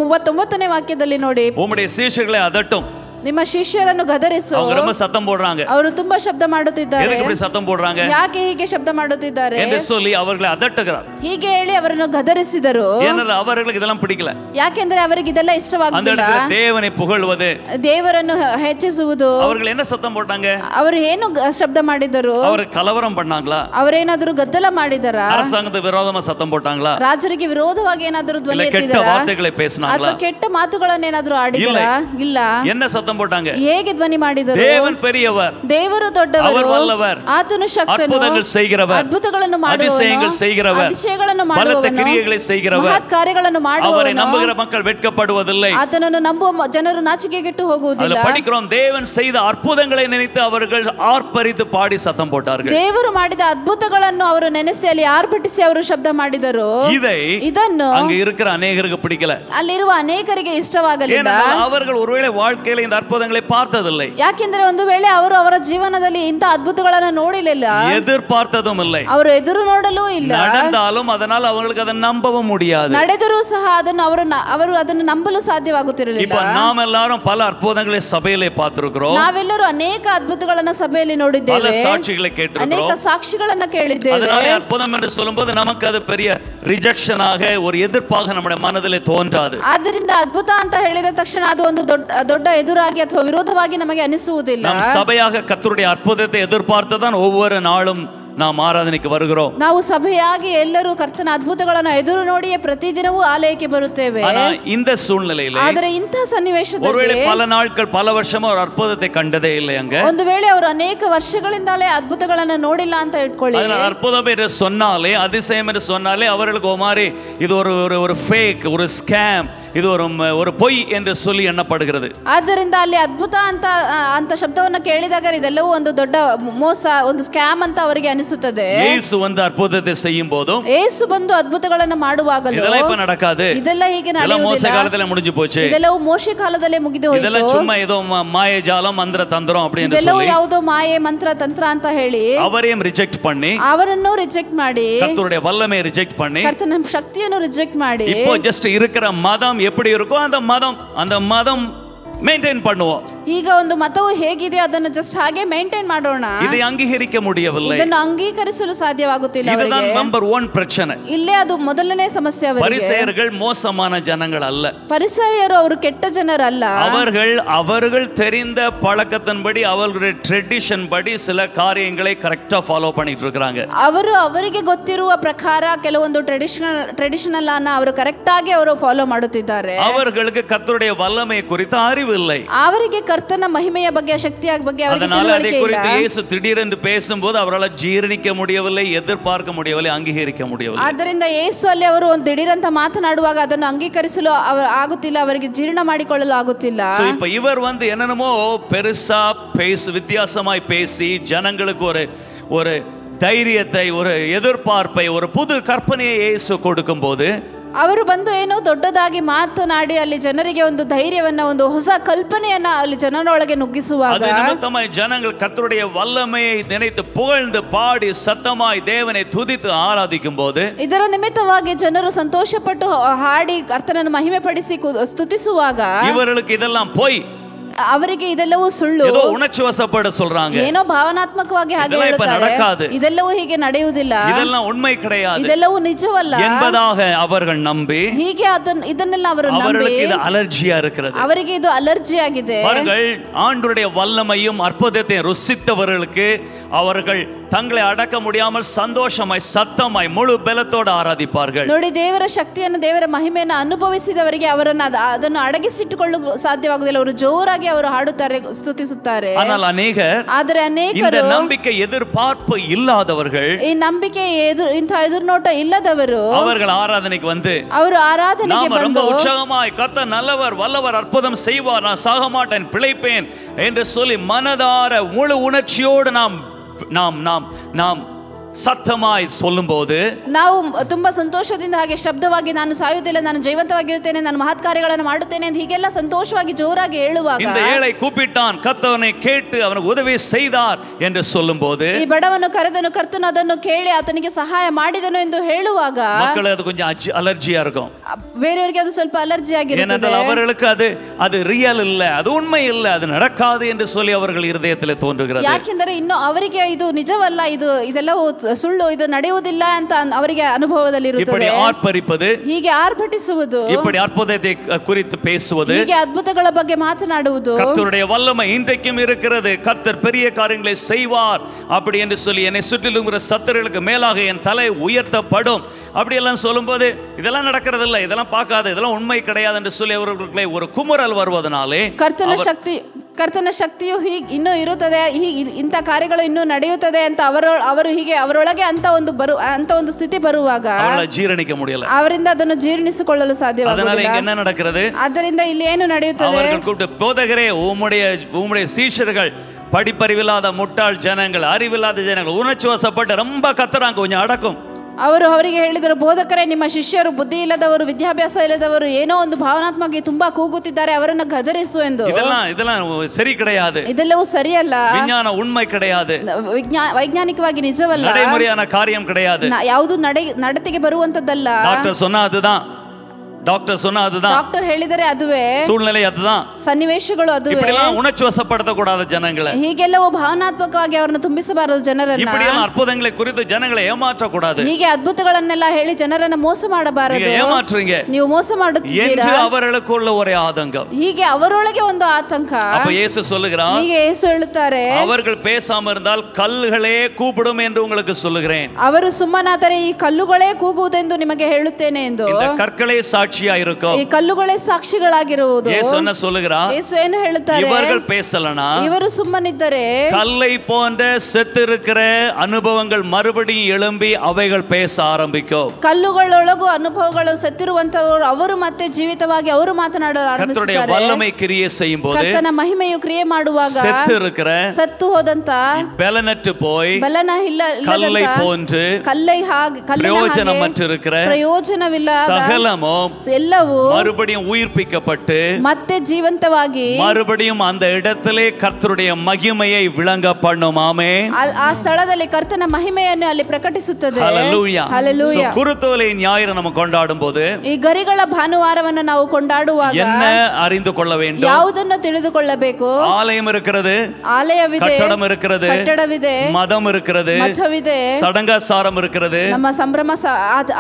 39ನೇ ವಾಕ್ಯದಲ್ಲಿ ನೋಡಿ, உம்முடைய சீஷர்களை அதட்டும். ನಿಮ್ಮ ಶಿಷ್ಯರನ್ನು ಗದರಿಸು. அவங்க ரொம்ப சத்தம் போடுறாங்க. ಅವರು ತುಂಬಾ ಶಬ್ದ ಮಾಡುತ್ತಿದ್ದಾರೆ. எதுக்கு இப்படி சத்தம் போடுறாங்க? ಯಾಕೆ ಹೀಗೆ ಶಬ್ದ ಮಾಡುತ್ತಿದ್ದಾರೆ என்று சொல்லி அவர்களை அதட்டுகிறார். ಹೀಗೆ ಹೇಳಿ ಅವರನ್ನು ಗದರಿಸಿದರು. ஏனென்றால் அவர்களுக்கு இதெல்லாம் பிடிக்கல. ಯಾಕೆಂದ್ರೆ ಅವರಿಗೆ ಇದೆಲ್ಲ அந்த ಇಷ್ಟವಾಗಲಿಲ್ಲ. இடத்துல தேவனை புகழ்வது, ದೇವರನ್ನು ಹೆಚ್ಚಿಸುವುದು. அவர்கள் என்ன சத்தம் போட்டாங்க? ಅವರು ಏನು ಶಬ್ದ ಮಾಡಿದರು? அவர் கலவரம் பண்ணாங்களா? ಅವರೇನಾದರೂ ಗದ್ದಲ ಮಾಡಿದರಾ? அரசாங்கத்துக்கு விரோதமா சத்தம் போட்டாங்களா? ರಾಜರಿಗೆ ವಿರೋಧವಾಗಿ ಏನಾದರೂ ಧ್ವನಿ இல்ல கெட்ட ಎತ್ತಿದರಾ? வார்த்தைகளை பேசினாங்களா? ಅಥವಾ ಕೆಟ್ಟ ಮಾತುಗಳನ್ನೇನಾದರೂ ಆಡಿದರಾ? ಇಲ್ಲ. என்ன சத்தம் போட்டாங்க? ಹೇಗೆ ಧ್ವನಿ ಮಾಡಿದರು? தேவன் பெரியவர், ದೇವರು ದೊಡ್ಡವರು, அவர் வல்லவர், ಆತನು ಶಕ್ತನು, அற்புதங்கள் செய்கிறவர், ಅದ್ಭುತಗಳನ್ನು ಮಾಡುವವನು, அதிசயங்கள் செய்கிறவர், அதிசಯಗಳನ್ನು பலத்த ಮಾಡುವವನು, கிரியைகளை செய்கிறவர், ಮಹತ್ ಕಾರ್ಯಗಳನ್ನು அவரை ಮಾಡುವವನು, நம்புகிற மக்கள் வெட்கப்படுவதில்லை. ಆತನನ್ನು ನಂಬುವ ಜನರು ನಾಚಿಕೆಗೆಟ್ಟು ಹೋಗುವುದಿಲ್ಲ. அதுல படிக்கிறோம், தேவன் செய்த அற்புதங்களை நினைத்து அவர்கள் ஆர்ப்பரித்து பாடி சத்தம் போட்டார்கள். ದೇವರು ಮಾಡಿದ ಅದ್ಭುತಗಳನ್ನು ಅವರು ನೆನೆಸಿ ಅಲ್ಲಿ ಆರ್ಭಟಿಸಿ ಅವರು ಶಬ್ದ ಮಾಡಿದರು. ಇದನ್ನು அங்க இருக்கிற அநேகருக்கு பிடிக்கல. ಅಲ್ಲಿರುವ ಅನೇಕರಿಗೆ ಇಷ್ಟವಾಗಲಿಲ್ಲ. ஏனென்றால் அவர்கள் ஒருவேளை வாழ்க்கையில இந்த அற்புதங்களை பார்த்ததில்லை. ಯಾಕೆಂದ್ರೆ ಒಂದು ವೇಳೆ ಅವರು ಅವರ ಜೀವನದಲ್ಲಿ ಇಂಥ ಅದ್ಭುತಗಳನ್ನು ನೋಡಿರಲಿಲ್ಲ, எதிர்பார்த்ததும் இல்லை. ಅವರು ಎದುರು ನೋಡಲೂ ಇಲ್ಲ. நடந்தாலும் அதனால் அவங்களுக்கு அதை நம்பவும் முடியாது. ನಡೆದರೂ ಸಹ ಅವರು ಅದನ್ನು ನಂಬಲು ಸಾಧ್ಯವಾಗುತ್ತಿರಲಿಲ್ಲ. இப்போ நாம் எல்லாரும் பல அற்புதங்களை சபையிலே பார்த்திருக்கிறோம். ನಾವೆಲ್ಲರೂ ಅನೇಕ ಅದ್ಭುತಗಳನ್ನು ಸಭೆಯಲ್ಲಿ ನೋಡಿದ್ದೇವೆ, பல சாட்சிகளை கேட்டிருக்கிறோம், ಅನೇಕ ಸಾಕ್ಷಿಗಳನ್ನ ಕೇಳಿದ್ದೇವೆ. அதனால அற்புதம் என்று சொல்லும்போது நமக்கு அது பெரிய ரிஜெக்ஷனாக, ஒரு எதிர்ப்பாக நம்முடைய மனதிலே தோன்றாது. ಆದ್ದರಿಂದ ಅದ್ಭುತ ಅಂತ ಹೇಳಿದ ತಕ್ಷಣ ಅದು ಒಂದು ದೊಡ್ಡ ಎದುರಾಗಿ ಅಥವಾ ವಿರೋಧವಾಗಿ ನಮಗೆ ಅನಿಸುವುದಿಲ್ಲ. நாம் சபையாக கர்த்தருடைய அற்புதத்தை எதிர்பார்த்துதான் ஒவ்வொரு நாளும் நாம் ஆராதனைக்கு வருகிறோம். ನಾವು ಸಭೆಯಾಗಿ ಎಲ್ಲರೂ ಕರ್ತನ ಅದ್ಭುತಗಳನ್ನು ಎದುರು ನೋಡಿಯೇ ಪ್ರತಿದಿನವೂ ಆಲಯಕ್ಕೆ ಬರುತ್ತೇವೆ. ஆனா இந்த சூழ்நிலையிலே, ಆದರೆ ಇಂಥ ಸನ್ನಿವೇಶದಲ್ಲಿ ஒருவேளை பல நாட்கள் பல வருஷமா ஒரு அற்புதத்தை கண்டதே இல்லை அங்க. ಒಂದು ವೇಳೆ ಅವರು ಅನೇಕ ವರ್ಷಗಳಿಂದಲೇ ಅದ್ಭುತಗಳನ್ನು ನೋಡಿಲ್ಲ ಅಂತ ಇಟ್ಕೊಳ್ಳಿ. அற்புதம் என்று சொன்னாலே, அதிசயம் என்று சொன்னாலே அவர்களுக்கு ஒரு மாதிரி இது ஒரு ஃபேக், ஒரு ஸ்கேம், இது ஒரு பொய் என்று சொல்லி எண்ணப்படுகிறது. ಆದ್ದರಿಂದ ಅಲ್ಲಿ ಅದ್ಭುತ ಅಂತ ಶಬ್ದವನ್ನು ಕೇಳಿದಾಗ ಇದೆಲ್ಲವೂ ಒಂದು ದೊಡ್ಡ ಮೋಸ, ಒಂದು ಸ್ಕ್ಯಾಮ್ ಅಂತ ಅವರಿಗೆ ಅನಿಸುತ್ತದೆ. ಯೇಸು வந்து அற்புதத்தை செய்யும் போதும், ಯೇಸು ಬಂದು ಅದ್ಭುತಗಳನ್ನು ಮಾಡುವಾಗಲೂ இதெல்லாம் இப்ப நடக்காது, ಇದೆಲ್ಲ ಹೀಗೆ இதெல்லாம் மோச ನಡೆಯುವುದಿಲ್ಲ, காலத்துல முடிஞ்சு போச்சு, ಇದೆಲ್ಲವೂ ಮೋಶೆ ಕಾಲದಲ್ಲೇ ಮುಗಿದು ಹೋಯಿತು, இதெல்லாம் சும்மா ஏதோ மாயஜாலம் மந்திர தந்திரம் அப்படி என்று ಇದೆಲ್ಲವೂ சொல்லி ಯಾವುದೋ ಮಾಯೆ ಮಂತ್ರ ತಂತ್ರ ಅಂತ ಹೇಳಿ அவரையும் ரிஜெக்ட் பண்ணி, ಅವರನ್ನು ರಿಜೆಕ್ಟ್ ಮಾಡಿ, கர்த்தருடைய வல்லமையை ரிஜெக்ட் பண்ணி, ಕರ್ತನ ಶಕ್ತಿಯನ್ನು ರಿಜೆಕ್ಟ್ ಮಾಡಿ, இப்போ ஜஸ்ட் இருக்கிற மதம் எப்படி இருக்கோ அந்த மதம் மெயின்டைன் பண்ணுவோம். ಈಗ ಒಂದು ಮತವು ಹೇಗಿದೆ ಅದನ್ನು ಜಸ್ಟ್ ಹಾಗೆ ಮೇಂಟೈನ್ ಮಾಡೋಣ. இதை அங்கீகரிக்க முடியவில்லை, ಇದನ್ನು ಅಂಗೀಕರಿಸಲು ಸಾಧ್ಯವಾಗುತ್ತಿಲ್ಲ. இதுதான் நம்பர் 1 பிரச்சனை. ಇಲ್ಲೇ ಅದು ಮೊದಲನೇ ಸಮಸ್ಯೆ ಅವರಿಗೆ. பரிசேயர்கள் மோசமான ஜனங்கள் அல்ல. ಪರಿಸೇಯರು ಅವರು ಕೆಟ್ಟ ಜನರಲ್ಲ. அவர்கள் தெரிந்த பழக்கத்தின்படி, அவர்களுடைய ட்ரெடிஷன் படி சில காரியங்களை கரெக்டா ஃபாலோ பண்ணிட்டு இருக்காங்க. ಅವರಿಗೆ ಗೊತ್ತಿರುವ ಪ್ರಕಾರ ಕೆಲವೊಂದು ಟ್ರೆಡಿಷನಲ್ ಅನ್ನ ಅವರು ಕರೆಕ್ಟ್ ಆಗಿ ಅವರು ಫಾಲೋ ಮಾಡುತ್ತಿದ್ದಾರೆ. அவர்களுக்கு கர்த்தருடைய வல்லமை குறித்த அறிவு இல்லை. ಅವರಿಗೆ ಕರ್ತನ ಮಹಿಮೆಯ ಬಗ್ಗೆ, ಶಕ್ತಿಯ ಬಗ್ಗೆ ಅವರಿಗೆ அதனால அதை ತಿಳುವಳಿಕೆ குறித்து ಇಲ್ಲ. இயேசு திடீரென்று பேசும்போது அவரால் ஜீரணிக்க முடியவில்லை, எதிர்பார்க்க முடியவில்லை, அங்கீகரிக்க முடியவில்லை. ಆದ್ದರಿಂದ ಯೇಸು ಅಲ್ಲಿ ಅವರು ಒಂದು ದಿಢೀರಂತ ಮಾತನಾಡುವಾಗ ಅದನ್ನು ಅಂಗೀಕರಿಸಲು ಆಗುತ್ತಿಲ್ಲ, ಅವರಿಗೆ ಜೀರ್ಣ ಮಾಡಿಕೊಳ್ಳಲು ಆಗುತ್ತಿಲ್ಲ. இப்ப இவர் வந்து என்னென்னமோ பெருசா வித்தியாசமாய் பேசி ஜனங்களுக்கு ஒரு தைரியத்தை, ஒரு எதிர்பார்ப்பை, ஒரு புது கற்பனையை இயேசு கொடுக்கும் போது, ಅವರು ಬಂದು ಏನೋ ದೊಡ್ಡದಾಗಿ ಮಾತನಾಡಿ ಅಲ್ಲಿ ಜನರಿಗೆ ಒಂದು ಧೈರ್ಯವನ್ನ, ಒಂದು ಹೊಸ ಕಲ್ಪನೆಯನ್ನ ಅಲ್ಲಿ ಜನರೊಳಗೆ ನುಗ್ಗಿಸುವಾಗ, ஜனங்கள் கர்த்தருடைய வல்லமையை நினைத்து புகழ்ந்து பாடி சத்தமாய் தேவனை துதித்து ஆராதிக்கும் போது, ಇದರ ನಿಮಿತ್ತವಾಗಿ ಜನರು ಸಂತೋಷಪಟ್ಟು ಹಾಡಿ ಕರ್ತನನ್ನು ಮಹಿಮೆ ಪಡಿಸಿ ಸ್ತುತಿಸುವಾಗ, இவர்களுக்கு இதெல்லாம் போய் ಅವರಿಗೆ ಇದೆಲ್ಲವೂ ಸುಳ್ಳು, ஏதோ உணர்ச்சி வசப்பட சொல்றாங்க, ಏನೋ ಭಾವನಾತ್ಮಕವಾಗಿ ಹಾಗೆ ಹೇಳ್ತಾರೆ, ಇದೆಲ್ಲವೂ ಹೀಗೆ ನಡೆಯುವುದಿಲ್ಲ, இதெல்லாம் உண்மை கிடையாது, ಇದೆಲ್ಲವೂ ನಿಜವಲ್ಲ என்பதாக அவர்கள் நம்பி, ಹೀಗೆ ಇದನ್ನೆಲ್ಲ ಅವರು அவர்களுக்கு இது அலர்ஜியா இருக்கிறது. ಅವರಿಗೆ ಇದು ಅಲರ್ಜಿ ಆಗಿದೆ. அவர்கள் ஆண்டவருடைய வல்லமையும் அற்புதத்தை ருசித்தவர்களுக்கு அவர்கள் தங்களை அடக்க முடியாமல் சந்தோஷமாய் சத்தமாய் முழு பலத்தோடு ஆராதிப்பார்கள். ನೋಡಿ, ದೇವರ ಶಕ್ತಿಯನ್ನು, ದೇವರ ಮಹಿಮೆಯನ್ನು ಅನುಭವಿಸಿದವರಿಗೆ ಅದನ್ನು ಅಡಗಿಸಿಟ್ಟುಕೊಳ್ಳಲು ಸಾಧ್ಯವಾಗುವುದಿಲ್ಲ. ಅವರು ಜೋರಾಗಿ ಅವರು ಹಾಡುತ್ತಾರೆ, ಸ್ತುತಿಸುತ್ತಾರೆ. ಆದರೆ ಅನೇಕರು இந்த நம்பிக்கை எதிர்பார்ப்பு இல்லாதவர்கள், ಈ ನಂಬಿಕೆ ಇಂಥ ಎದುರುನೋಟ ಇಲ್ಲದವರು, அவர்கள் ஆராதனைக்கு வந்து, ಅವರು ಆರಾಧನೆಗೆ ಬಂದು ரொம்ப உற்சாகமாய் கர்த்தர் நல்லவர், வல்லவர், அற்புதம் செய்வார், நான் சாக மாட்டேன், பிழைப்பேன் என்று சொல்லி மனதார முழு உணர்ச்சியோடு நாம் சத்தமாய் சொல்லும்போது, ನಾವು ತುಂಬಾ ಸಂತೋಷದಿಂದ ಹಾಗೆ ಶಬ್ದವಾಗಿ ನಾನು ಸಾಯುವುದಿಲ್ಲ, ನಾನು ಜೀವಂತವಾಗಿರುತ್ತೇನೆ, ನಾನು ಮಹತ್ ಕಾರ್ಯಗಳನ್ನು ಮಾಡುತ್ತೇನೆ ಅಂತ ಹೀಗೆಲ್ಲ ಸಂತೋಷವಾಗಿ ಜೋರಾಗಿ ಹೇಳುವಾಗ, இந்த ஏழை கூப்பிட்டான், கர்த்தவனை கேட்டு அவனுக்கு உதவி செய்தார் என்று சொல்லும்போது, ಈ ಬಡವನು ಕರೆದನು, ಕರ್ತನು ಅದನ್ನು ಕೇಳಿ ಆತನಿಗೆ ಸಹಾಯ ಮಾಡಿದನು ಎಂದು ಹೇಳುವಾಗ மக்களுக்கு அது கொஞ்சம் அலர்ஜியா இருக்கும். ಬೇರೆಯವರಿಗೆ ಅದು ಸ್ವಲ್ಪ ಅಲರ್ಜಿ ಆಗಿರುತ್ತದೆ. ஏனென்றால் அவர்களுக்கு அது ரியல் இல்ல, அது உண்மை இல்ல, அது நடக்காது என்று சொல்லி அவர்கள் இருதயத்திலே தோன்றுகிறது. ಯಾಕೆಂದರೆ ಇನ್ನು ಅವರಿಗೆ ಇದು ನಿಜವಲ್ಲ, ಇದೆಲ್ಲವೂ ಸುಳ್ಳು, ಇದು ನಡೆಯುವುದಿಲ್ಲ ಅಂತ ಅವರಿಗೆ ಅನುಭವದಲ್ಲಿ ಇರುತ್ತದೆ. இப்படி ஆர்ப்பரிப்பது, ಹೀಗೆ ಆರ್ಭಟಿಸುವುದು, இப்படி அற்புதத்தை குறித்து பேசுவது, ಹೀಗೆ ಅದ್ಭುತಗಳ ಬಗ್ಗೆ ಮಾತನಾಡುವುದು, கர்த்தருடைய வல்லமை இன்றைக்கும் இருக்கிறது, கர்த்தர் பெரிய காரியங்களை செய்வார் அப்படி என்று சொல்லி என்னை சுற்றிலும் இருக்கிற சத்துருக்களுக்கு மேலாக என் தலை உயர்த்தப்படும் அப்படி எல்லாம் சொல்லும்போது, இதெல்லாம் நடக்கிறது இல்லை, இதெல்லாம் பார்க்காத, இதெல்லாம் உண்மை கிடையாது என்று சொல்லி அவர்களுக்கு ஒரு குமுறல் வருவதனாலே ಕರ್ತನ ಶಕ್ತಿಯು ಹೀಗೆ ಇನ್ನೂ ಇರುತ್ತದೆ, ಇಂಥ ಕಾರ್ಯಗಳು ಇನ್ನೂ ನಡೆಯುತ್ತದೆ ಅಂತ ಅವರು ಹೀಗೆ ಅವರೊಳಗೆ ಅಂತ ಒಂದು ಸ್ಥಿತಿ ಬರುವಾಗ ಜೀರ್ಣಿಕ ಮುಡಿಯಲ್ಲ, ಅವರಿಂದ ಅದನ್ನು ಜೀರ್ಣಿಸಿಕೊಳ್ಳಲು ಸಾಧ್ಯವಾಗುವುದಿಲ್ಲ. ಆದ್ದರಿಂದ ಇಲ್ಲಿ ಏನು ನಡೆಯುತ್ತದೆ? போதகரே, உம்முடைய சீஷர்கள் படிப்பறிவில்லாத முட்டாள் ஜனங்கள், அறிவில்லாத ஜனங்கள், உணர்ச்சி வசப்பட்டு ரொம்ப கத்துறாங்க, கொஞ்சம் அடக்கும். ಅವರು ಅವರಿಗೆ ಹೇಳಿದರು, ಬೋಧಕರೇ, ನಿಮ್ಮ ಶಿಷ್ಯರು ಬುದ್ಧಿ ಇಲ್ಲದವರು, ವಿದ್ಯಾಭ್ಯಾಸ ಇಲ್ಲದವರು, ಏನೋ ಒಂದು ಭಾವನಾತ್ಮಕ ತುಂಬಾ ಕೂಗುತ್ತಿದ್ದಾರೆ, ಅವರನ್ನು ಗದರಿಸು ಎಂದು. இதெல்லாம் சரி கிடையாது, ಇದೆಲ್ಲವೂ ಸರಿಯಲ್ಲ, ವಿಜ್ಞಾನ ಉண்மை கிடையாது, ವೈಜ್ಞಾನಿಕವಾಗಿ ನಿಜವಲ್ಲ, நடைமுறையான காரியம் கிடையாது, ಯಾವುದು ನಡತೆಗೆ ಬರುವಂತದ್ದಲ್ಲ. டாக்டர் சொன்னா அதுதான், டாக்டர் ಹೇಳಿದರೆ ಅದುವೇ, சூழ்நிலை அதுதான், ಸನ್ನಿವೇಶಗಳು ಅದುವೇ. இப்படியெல்லாம் உணர்ச்சி வசப்படுத்த கூடாது ஜனங்களை, ಹೀಗೆಲ್ಲವೂ ಭಾವನಾತ್ಮಕವಾಗಿ ಅವರನ್ನು ತುಂಬಿಸಬಾರದು ಜನರನ್ನು. இப்படியெல்லாம் அற்புதங்களை குறித்து ஜனங்களை ஏமாற்ற கூடாது, ಹೀಗೆ ಅದ್ಭುತಗಳನ್ನೆಲ್ಲ ಹೇಳಿ ಜನರನ್ನು ಮೋಸ ಮಾಡಬಾರದು. ஏமாற்றுறீங்க, ನೀವು ಮೋಸ ಮಾಡುತ್ತೀರಾ என்று அவர்களுக்குள்ள ஒரே ஆதங்கம். ಹೀಗೆ ಅವರೊಳಗೆ ಒಂದು ಆತಂಕ. அப்ப இயேசு சொல்லுகிறார், ಹೀಗೆ ಯೇಸು ಹೇಳುತ್ತಾರೆ, அவர்கள் பேசாம இருந்தால் கல்லுகளே கூப்பிடும் என்று உங்களுக்கு சொல்லுகிறேன். ಅವರು ಸುಮ್ಮನಾದರೆ ಈ ಕಲ್ಲುಗಳೇ ಕೂಗುವುದೆಂದು ನಿಮಗೆ ಹೇಳುತ್ತೇನೆ ಎಂದು. இந்த கற்களே சாட்சியா இருக்கும், ಈ ಕಲ್ಲುಗಳೇ ಸಾಕ್ಷಿಗಳಾಗಿರುವುದು. ಯೇಸು என்ன சொல்லுகிறார்? ಯೇಸು ಏನು ಹೇಳುತ್ತಾರೆ? இவர்கள் பேசலனா, ಇವರು ಸುಮ್ಮನಿದ್ದರೆ கல்லை போன்ற செத்திருக்கிற அனுபவங்கள் மறுபடியும் எழும்பி அவைகள் பேச ஆரம்பிக்கும். ಕಲ್ಲುಗಳೊಳಗೂ ಅನುಭವಗಳು ಸತ್ತಿರುವಂತವರು ಅವರು ಮತ್ತೆ ಜೀವಿತವಾಗಿ ಅವರು ಮಾತನಾಡಲು ಆರಂಭಿಸುತ್ತಾರೆ. கர்த்தருடைய வல்லமை கிரியை செய்யும்போது, ಕರ್ತನ ಮಹಿಮೆಯು ಕ್ರಿಯೆ ಮಾಡುವಾಗ செத்திருக்கிற, ಸತ್ತು ಹೋದಂತ, பலனற்று போய் ಬಲನ கல்லை போன்று பிரயோஜனமற்றிருக்கிற ಪ್ರಯೋಜನವಿಲ್ಲದ சகலமும் ಎಲ್ಲವೂ மறுபடியும் உயிர்ப்பிக்கப்பட்டு ಮತ್ತೆ ಜೀವಂತವಾಗಿ மறுபடியும் அந்த இடத்திலே கர்த்தருடைய மகிமையை விளங்க பண்ணும். ஆமென். ಆ ಸ್ಥಳದಲ್ಲಿ ಕರ್ತನ ಮಹಿಮೆಯನ್ನು ಅಲ್ಲಿ ಪ್ರಕಟಿಸುತ್ತದೆ. ஹல்லேலூயா. ஹல்லேலூயா. குருத்தோலை ஞாயிறு நம்ம கொண்டாடும்போது ಈ ಗರಿಗಳ ಭಾನುವಾರವನ್ನು ನಾವು ಕೊಂಡಾಡುವಾಗ என்ன அறிந்து கொள்ள வேண்டும்? ಯಾವುದನ್ನು ತಿಳಿದುಕೊಳ್ಳಬೇಕು? ஆலயம் இருக்கிறது, ಆಲಯವಿದೆ, கட்டடம் இருக்கிறது, ಕಟ್ಟಡವಿದೆ, மதம் இருக்கிறது, ಮತವಿದೆ, சடங்காசாரம் இருக்கிறது, ನಮ್ಮ ಸಂಭ್ರಮ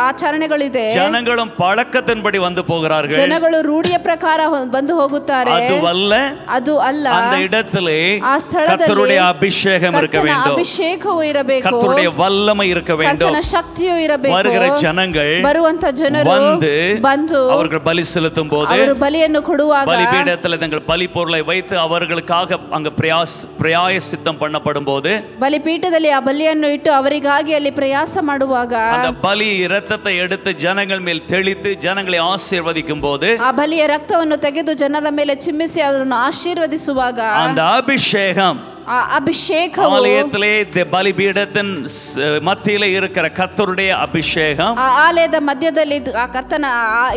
ಆಚರಣೆಗಳಿದೆ. ஜனங்களும் பழக்கத்தின்படி வந்து போகிறார்கள், ಜನಗಳು ರೂಢಿಯ ಪ್ರಕಾರ ಬಂದು ಹೋಗುತ್ತಾರೆ. அது அல்ல, அந்த இடத்திலே ಆ ಸ್ಥಳದಲ್ಲಿ கர்த்தருடைய அபிஷேகம் இருக்க வேண்டும், ಅಭಿಷೇಕವು ಇರಬೇಕು, கர்த்தருடைய வல்லமை இருக்க வேண்டும், ಕರ್ತನ ಶಕ್ತಿಯು ಇರಬೇಕು. வருகிற ஜனங்கள், ಬರುವಂತ ಜನರು ಬಂದು அவர்கள் பலி செலுத்தும் போது, ಅವರು ಬಲಿಯನ್ನು ಕೊಡುವಾಗ, பலிபீடத்தில் தங்கள் பலி பொருளை வைத்து அவர்களுக்காக அங்க பிரயாசித்தம் பண்ணப்படும் போது, ಬಲಿಪೀಠದಲ್ಲಿ ಆ ಬಲಿಯನ್ನು ಇಟ್ಟು ಅವರಿಗಾಗಿ ಅಲ್ಲಿ ಪ್ರಯಾಸ ಮಾಡುವಾಗ, அந்த பலி இரத்தத்தை எடுத்து ஜனங்கள் மேல் தெளித்து ஜனங்களை ஆசீர்வதிக்கும் போது, ಆ ಬಲಿಯ ರಕ್ತವನ್ನು ತೆಗೆದು ಜನರ ಮೇಲೆ ಚಿಮ್ಮಿಸಿ ಅವರನ್ನು ಆಶೀರ್ವದಿಸುವಾಗ, அந்த அபிஷேகம் ಅಭಿಷೇಕವು, ஆலயத்திலே பலிபீடத்தின் மத்தியிலே இருக்கிற கர்த்தருடைய அபிஷேகம், ಆ ಆಲಯದ ಮಧ್ಯದಲ್ಲಿ ಆ ಕರ್ತನ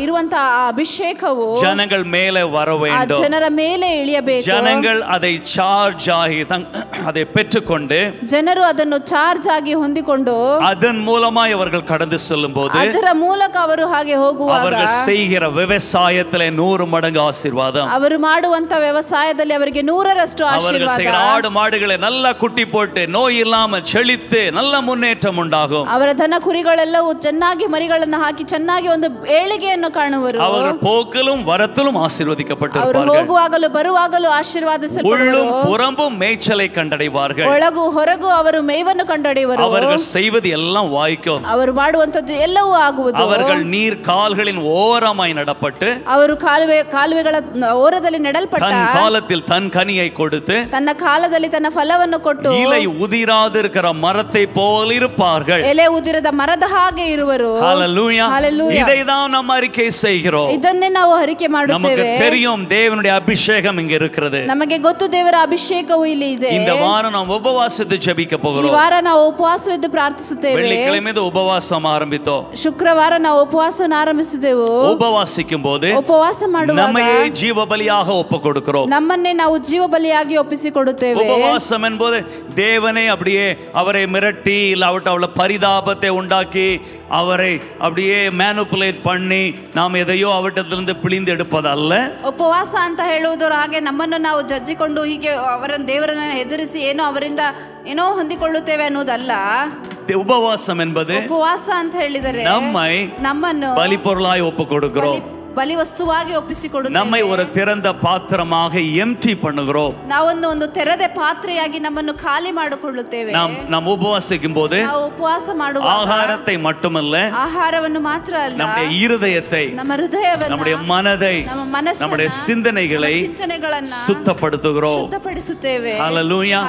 ಇರುವಂತಹ ಅಭಿಷೇಕವು ஜனங்கள் மேலே வர வேண்டும், ಜನರ ಮೇಲೆ ಇಳಿಯಬೇಕು. ஜனங்கள் அதை சார்ஜ் ஆகி அதை பெற்றுக்கொண்டு, ಜನರು ಅದನ್ನು ಚಾರ್ಜ್ ಆಗಿ ಹೊಂದಿಕೊಂಡು, அதன் மூலமாய் அவர்கள் கடந்து செல்லும் போது, ಅದರ ಮೂಲಕ ಅವರು ಹಾಗೆ ಹೋಗುವಾಗ, அவர்கள் செய்கிற விவசாயத்திலே 100 மடங்கு ஆசீர்வாதம், ಅವರು ಮಾಡುವಂತ ವ್ಯವಸಾಯದಲ್ಲಿ ಅವರಿಗೆ 100ರಷ್ಟು ಆಶೀರ್ವಾದ, ஆடு மாடுகளை நல்லா குட்டி போட்டு நோய் இல்லாமல் செழித்து நல்ல முன்னேற்றம் உண்டாகும். ಅವರ ದನ ಕುರಿಗಳೆಲ್ಲವೂ ಚೆನ್ನಾಗಿ ಮರಿಗಳನ್ನು ಹಾಕಿ ಚೆನ್ನಾಗಿ ಒಂದು ಏಳಿಗೆಯನ್ನು ಕಾಣುವರು. அவர்கள் போக்கிலும் வரத்திலும் ஆசீர்வதிக்கப்பட்டிருப்பார்கள். ಅವರು ಹೋಗುವಾಗಲೂ ಬರುವಾಗಲೂ ಆಶೀರ್ವಾದಿಸಲ್ಪಡುವರು. உள்ளும் புறம்பும் மேய்ச்சலை கண்டடைவார்கள். ಒಳಗೂ ಹೊರಗೂ ಅವರು ಮೇವನ್ನು ಕಂಡடைವರು. அவர்கள் செய்வது எல்லாம் வாய்க்கும். ಅವರು ಮಾಡುವಂತದ್ದು ಎಲ್ಲವೂ ಆಗುವುದು. அவர்கள் நீர் கால்களின் ஓரமாய் நடப்பட்டு, ಅವರು ಕಾಲುವೆಗಳ ಓರದಲ್ಲಿ ನೆಡಲ್ಪಟ್ಟ, தன் காலத்தில் தன் கனியை கொடுத்து, ತನ್ನ ಕಾಲದಲ್ಲಿ ತನ್ನ ಫಲವನ್ನು ಕೊಟ್ಟು இலை உதிராதிருக்கிற மரத்தை போல் இருப்பார்கள். ಎಲೆ ಉದಿರದ ಮರದ ಹಾಗೆ ಇರುವರು. ஹalleluya. Hallelujah. இதை தான் நாம் அறிக்கை செய்கிறோம். ಇದನ್ನೇ ನಾವು ಅರಿಕೆ நமக்கு ಮಾಡುತ್ತೇವೆ. தெரியும் தேவனுடைய அபிஷேகம் இங்க இருக்கிறது. ನಮಗೆ ಗೊತ್ತು ದೇವರ ಅಭಿಷೇಕವು ಇಲ್ಲಿ ಇದೆ. இந்த வாரம் நாம் உபவாசித்து ஜெபிக்க ಈ போகிறோம். ವಾರ ನಾವು ಉಪವಾಸವಿದ್ದು ಪ್ರಾರ್ಥಿಸುತ್ತೇವೆ. வெள்ளிக்கிழமை உபவாசம் ஆரம்பித்தோம். ಶುಕ್ರವಾರ ನಾವು ಉಪವಾಸವನ್ನು ಆರಂಭಿಸಿದೆವು. உபவாசிக்கும் போது ಉಪವಾಸ ಮಾಡುವಾಗ நம்மையே ஜீவ பலியாக ஒப்பு கொடுக்கிறோம். ನಮ್ಮನ್ನೇ ನಾವು ಜೀವ ಬಲಿಯಾಗಿ ಒಪ್ಪಿಸಿಕೊಡುತ್ತೇವೆ. உபவாசம் என்பது தேவனை அப்படியே அவரை மிரட்டி அவள பரிதாபத்தை உண்டாக்கி அவரை அப்படியே மேனுப்புலேட் பண்ணி நாம் எதையோ அவட்டத்திலிருந்து பிழிந்து எடுப்பதல்ல. ಉಪವಾಸ ಅಂತ ಹೇಳುವುದರ ಹಾಗೆ ನಮ್ಮನ್ನು ನಾವು ಜಜ್ಜಿಕೊಂಡು ಹೀಗೆ ಅವರನ್ನು ದೇವರನ್ನ ಹೆದರಿಸಿ ಏನೋ ಅವರಿಂದ ಏನೋ ಹೊಂದಿಕೊಳ್ಳುತ್ತೇವೆ ಅನ್ನೋದಲ್ಲ. உபவாசம் என்பது ಉಪವಾಸ ಅಂತ ಹೇಳಿದರೆ ನಮ್ಮನ್ನು பலிபொருளாய் ஒப்பு கொடுக்கிறோம். ಬಲಿ ವಸ್ತುವಾಗಿ ಒಪ್ಪಿಸಿಕೊಡುತ್ತೇವೆ. நம்மை ஒரு திறந்த பாத்திரமாக எம்ப்டி பண்ணுகிறோம். ನಾವೊಂದು ಒಂದು ತೆರೆದ ಪಾತ್ರೆಯಾಗಿ ನಮ್ಮನ್ನು ಖಾಲಿ ಮಾಡಿಕೊಳ್ಳುತ್ತೇವೆ. நாம் உபவாசிக்கும் போது ನಾವು ಉಪವಾಸ ಮಾಡುವಾಗ ஆகாரத்தை மட்டுமல்ல, ಆಹಾರವನ್ನು ಮಾತ್ರ ಅಲ್ಲ, நம்முடைய இருதயத்தை, ನಮ್ಮ ಹೃದಯವನ್ನು, நம்முடைய மனதை, ನಮ್ಮ ಮನಸ್ಸನ್ನು, நம்முடைய சிந்தனைகளை ಚಿಂತನೆಗಳನ್ನು சுத்தப்படுத்துகிறோம். ಶುದ್ಧಪಡಿಸುತ್ತೇವೆ. ஹalleluya.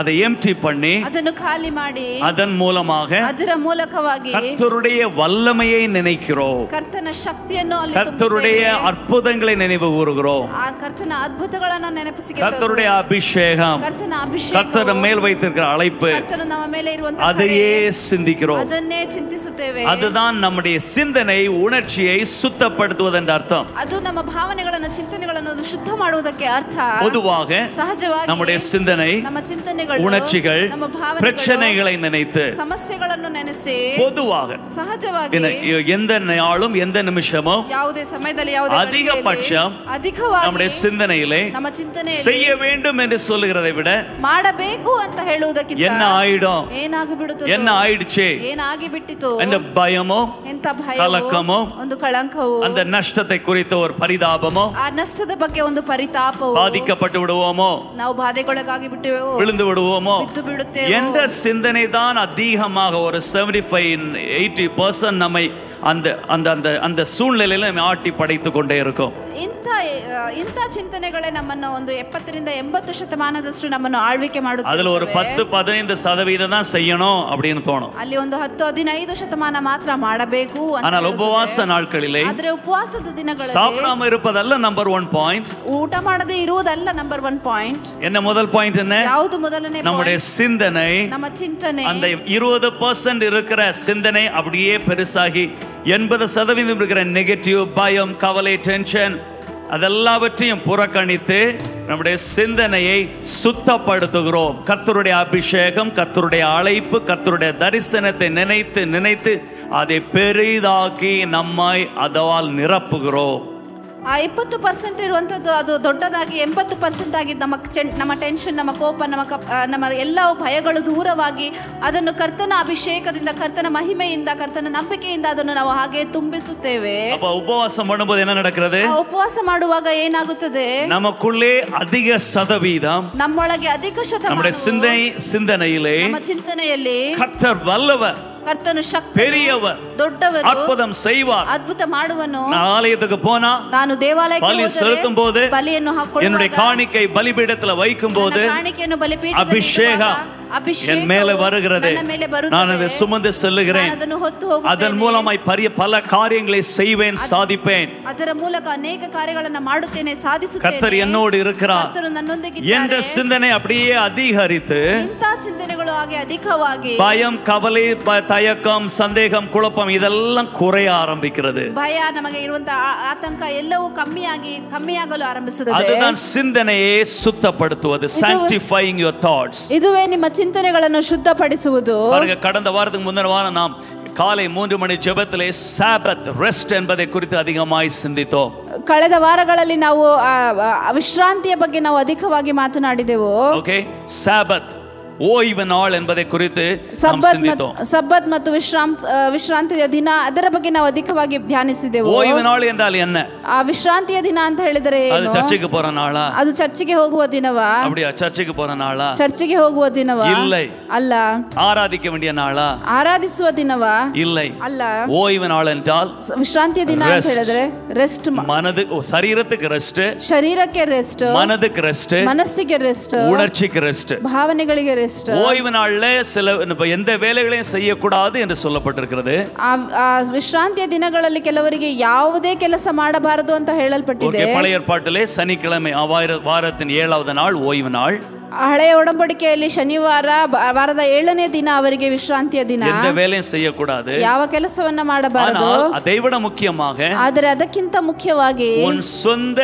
அதை எம்ப்டி பண்ணி ಅದನ್ನು ಖಾಲಿ ಮಾಡಿ அதன் மூலமாக ಅದರ ಮೂಲಕವಾಗಿ கர்த்தருடைய வல்லமையை நினைக்கிறோம். ಕರ್ತನ ಶಕ್ತಿಯನ್ನು கர்த்தருடைய அற்புதங்களை நினைவு கூறுகிறோம். ಕರ್ತನ ಅದ್ಭುತಗಳನ್ನು ನೆನಪಿಸಿಕೊಳ್ಳುತ್ತೇವೆ. கர்த்தருடைய அபிஷேகம், ಕರ್ತನ ಅಭಿಷೇಕ, கர்த்தர் மேல் வைத்திருக்கிற அழைப்பு, ಕರ್ತನು ನಮ್ಮ ಮೇಲೆ ಇರುವಂತ அதையே சிந்திக்கிறோம். ಅದನ್ನೇ ಚಿಂತಿಸುತ್ತೇವೆ. அதுதான் நம்முடைய சிந்தனை உணர்ச்சியை சுத்தப்படுத்துவது என்ற அர்த்தம். ಅದು ನಮ್ಮ ಭಾವನೆಗಳನ್ನು ಚಿಂತನೆಗಳನ್ನು ಶುದ್ಧ ಮಾಡುವುದಕ್ಕೆ ಅರ್ಥ. பொதுவாக ಸಹಜವಾಗಿ நம்முடைய சிந்தனை, ನಮ್ಮ ಚಿಂತನೆಗಳು, உணர்ச்சிகள், ನಮ್ಮ ಭಾವನೆಗಳು, பிரச்சனைகளை நினைத்து ಸಮಸ್ಯೆಗಳನ್ನು ನೆನೆಸಿ பொதுவாக ಸಹಜವಾಗಿ எந்த நாளும் எந்த நிமிஷமும் ಯಾವುದೇ ಸಮಯದಲ್ಲಿ ಯಾವುದೇ அதிகபட்சம் ಅಧಿಕವಾಗಿ நம்முடைய சிந்தனையிலே ನಮ್ಮ ಚಿಂತನೆಯಲ್ಲಿ செய்ய வேண்டும் என்று சொல்லுகிறதை விட ಮಾಡಬೇಕು ಅಂತ ಹೇಳುವುದಕ್ಕಿಂತ என்ன ஆயிடும், ಏನಾಗಿ ಬಿಡುತ್ತದೆ, என்ன ஆயிடுச்சு ಏನಾಗಿ ಬಿಟ್ಟಿತು, அந்த பயமோ, ಎಂತ ಭಯವೋ, ಕಲಕಮೋ, ಒಂದು ಕಳಂಕವೋ, அந்த ನಷ್ಟத்தை குறித்த ஒரு பரிதாபமோ, ಆ ನಷ್ಟದ ಬಗ್ಗೆ ಒಂದು ಪರಿತಾಪವೋ, பாதிக்கப்பட்டு விடுவோமோ, ನಾವು ಬಾಧೆಗೊಳಗಾಗಿ ಬಿಟ್ಟೆವೋ, விழுந்து விடுவோமோ ಬಿದ್ದು ಬಿಡುತ್ತೇವೋ என்ற சிந்தனை தான் அதிகமாக ஒரு 75-80% நம்மை அந்த அந்த அந்த அந்த சூழ்நிலையில நம்ம ஆட்டி படைத்து கொண்டே இருக்கும். ಇಂಥ ಚಿಂತನೆಗಳೇ ನಮ್ಮನ್ನು ಒಂದು 70% ನಮ್ಮನ್ನು ಆಳ್ವಿಕೆ ಮಾಡುತ್ತದೆ. அதுல ஒரு 10-15% தான் செய்யணும் அப்படின்னு தோணும். ಅಲ್ಲಿ ಒಂದು 10-15% ಮಾತ್ರ ಮಾಡಬೇಕು ಅಂತ. ஆனால் உபவாச நாட்களிலே, ಆದರೆ ಉಪವಾಸದ ದಿನಗಳಲ್ಲಿ சாப்பிடாம இருப்பதல்ல நம்பர் 1 பாயிண்ட். ಊಟ ಮಾಡದೆ ಇರುವುದಲ್ಲ ನಂಬರ್ 1 ಪಾಯಿಂಟ್. என்ன முதல் பாயிண்ட் என்ன? ಯಾವುದು ಮೊದಲನೇ? நம்முடைய சிந்தனை, ನಮ್ಮ ಚಿಂತನೆ. அந்த 20% இருக்கிற சிந்தனை அப்படியே பெருசாகி 80% இருக்கிற நெகட்டிவ், பயம், கவலை, டென்ஷன் அதெல்லாவற்றையும் புறக்கணித்து நம்முடைய சிந்தனையை சுத்தப்படுத்துகிறோம். கர்த்தருடைய அபிஷேகம், கர்த்தருடைய அழைப்பு, கர்த்தருடைய தரிசனத்தை நினைத்து நினைத்து அதை பெரிதாக்கி நம்மை அதவால் நிரப்புகிறோம். ಆ 20% ಇರುವಂತದ್ದು ಅದು ದೊಡ್ಡದಾಗಿ 80% ಆಗಿ ನಮ್ಮ ಟೆನ್ಷನ್, ನಮ್ಮ ಕೋಪ, ನಮ್ಮ ಎಲ್ಲ ಭಯಗಳು ದೂರವಾಗಿ ಅದನ್ನು ಕರ್ತನ ಅಭಿಷೇಕದಿಂದ, ಕರ್ತನ ಮಹಿಮೆಯಿಂದ, ಕರ್ತನ ನಂಬಿಕೆಯಿಂದ ಅದನ್ನು ನಾವು ಹಾಗೆ ತುಂಬಿಸುತ್ತೇವೆ. அப்ப உபவாசம் பண்ணும்போது என்ன நடக்கிறது? ಉಪವಾಸ ಮಾಡುವಾಗ ಏನಾಗುತ್ತದೆ? நமக்குள்ளே அதிக சதவீதம், ನಮ್ಮೊಳಗೆ ಅಧಿಕ ಶತಮಾನ நம்முடைய சிந்தனையிலே ನಮ್ಮ ಚಿಂತನೆಯಲ್ಲಿ கர்த்தர் வல்லவர், ಕರ್ತನು ಶಕ್ತ, பெரியவர், ದೊಡ್ಡವರು, அற்புதம் செய்வார். ಅದ್ಭುತ ಮಾಡುವನು. ஆலயத்துக்கு போனா, ನಾನು ದೇವಾಲಯಕ್ಕೆ பலி செலுத்தும் போது, ಬಲಿಯನ್ನು என்னுடைய காணிக்கை பலிபீடத்துல வைக்கும் போது ಕಾಣಿಕೆಯನ್ನು ಬಲಿಪೀಠದಲ್ಲಿ அபிஷேகம் என் மேல வருகிறது. நான் அதை சுமந்து செல்லுகிறேன். அதன் மூலமாய் பல காரியங்களை செய்வேன், சாதிப்பேன். ಅದರ ಮೂಲಕ ಅನೇಕ ಕಾರ್ಯಗಳನ್ನು ಮಾಡುತ್ತೇನೆ, ಸಾಧಿಸುತ್ತೇನೆ. கர்த்தர் என்னோடு இருக்கிறார் ಕರ್ತನು ನನ್ನೊಂದಿಗಿದ್ದಾರೆ என்ற சிந்தனை அப்படியே அதிகரித்து, ಇಂಥ ಚಿಂತನೆಗಳು ಹಾಗೆ ಅಧಿಕವಾಗಿ பயம், கவலை, தயக்கம், சந்தேகம், குழப்பம் இதெல்லாம் குறைய ஆரம்பிக்கிறது. ಭಯ, ನಮಗೆ ಇರುವಂತಹ ಆತಂಕ ಎಲ್ಲವೂ ಕಮ್ಮಿಯಾಗಲು ಆರಂಭಿಸುತ್ತದೆ. அதுதான் சிந்தனையை சுத்தப்படுத்துவது, sanctifying your thoughts. ಇದುವೇ ನಿಮ್ಮ ಚಿಂತನೆಗಳನ್ನು ಶುದ್ಧಪಡಿಸುವುದು. கடந்த வாரத்துக்கு முந்தின வாரம் நாம் காலை 3 மணி ஜெபத்திலே சாபத் ரெஸ்ட் என்பதை குறித்து அதிகமாய் சிந்தித்தோம். ಕಳೆದ ವಾರಗಳಲ್ಲಿ ನಾವು ವಿಶ್ರಾಂತಿಯ ಬಗ್ಗೆ ನಾವು ಅಧಿಕವಾಗಿ ಮಾತನಾಡಿದೆವು. ಓಕೆ, ಸಾಬತ್ ஓய்வு நாள் என்பதை குறித்து நாம் சிந்தித்தோம். ಸಬ್ಬತ್ ಮತ್ತು ವಿಶ್ರಾಂತಿಯ ದಿನ ಅದರ ಬಗ್ಗೆ ನಾವು ಅಧಿಕವಾಗಿ ಧ್ಯಾನಿಸಿದೆವು. ஓய்வு நாள் என்றால் என்ன? ಆ ವಿಶ್ರಾಂತಿಯ ದಿನ ಅಂತ ಹೇಳಿದರೆ ಅದು ಚರ್ಚಿಗೆ போற நாளா? ಅದು ಚರ್ಚಿಗೆ ಹೋಗುವ ದಿನವಾ? அப்படியே ಚರ್ಚಿಗೆ போற நாளா? ಚರ್ಚಿಗೆ ಹೋಗುವ ದಿನವಾ? இல்லை. ಅಲ್ಲ. ஆராதிக்க வேண்டிய நாளா? ಆರಾಧಿಸುವ ದಿನವಾ? இல்லை. ಅಲ್ಲ. ஓய்வு நாள் என்றால் ವಿಶ್ರಾಂತಿಯ ದಿನ ಅಂತ ಹೇಳಿದ್ರೆ ರೆಸ್ಟ್, மனது சரீரத்துக்கு ரெஸ்ட், ಶರೀರಕ್ಕೆ ರೆಸ್ಟ್, மனதுக்கு ரெஸ்ட், ಮನಸ್ಸಿಗೆ ರೆಸ್ಟ್, உணர்ச்சிக்கு ரெஸ்ட், ಭಾವನೆಗಳಿಗೆ ರೆಸ್ಟ್. ஓய்வு நாள்ல சில எந்த வேலைகளையும் செய்யக்கூடாது என்று சொல்லப்பட்டிருக்கிறது. ಆ ವಿಶ್ರಾಂತಿಯ ದಿನಗಳಲ್ಲಿ ಕೆಲವರಿಗೆ ಯಾವುದೇ ಕೆಲಸ ಮಾಡಬಾರದು ಅಂತ ಹೇಳಲ್ಪಟ್ಟಿದೆ. பழைய ஏற்பாட்டிலே சனிக்கிழமை வாரத்தின் 7வது நாள் ஓய்வு நாள். ಹಳೆಯ ಒಡಂಬಡಿಕೆಯಲ್ಲಿ ಶನಿವಾರ ವಾರದ 7ನೇ ದಿನ ಅವರಿಗೆ ವಿಶ್ರಾಂತಿಯ ದಿನ. எந்த வேலையும் செய்யக்கூடாது, ಯಾವ ಕೆಲಸವನ್ನ ಮಾಡಬಾರದು. அதை விட முக்கியமாக, ಆದರೆ ಅದಕ್ಕಿಂತ ಮುಖ್ಯವಾಗಿ உன் சொந்த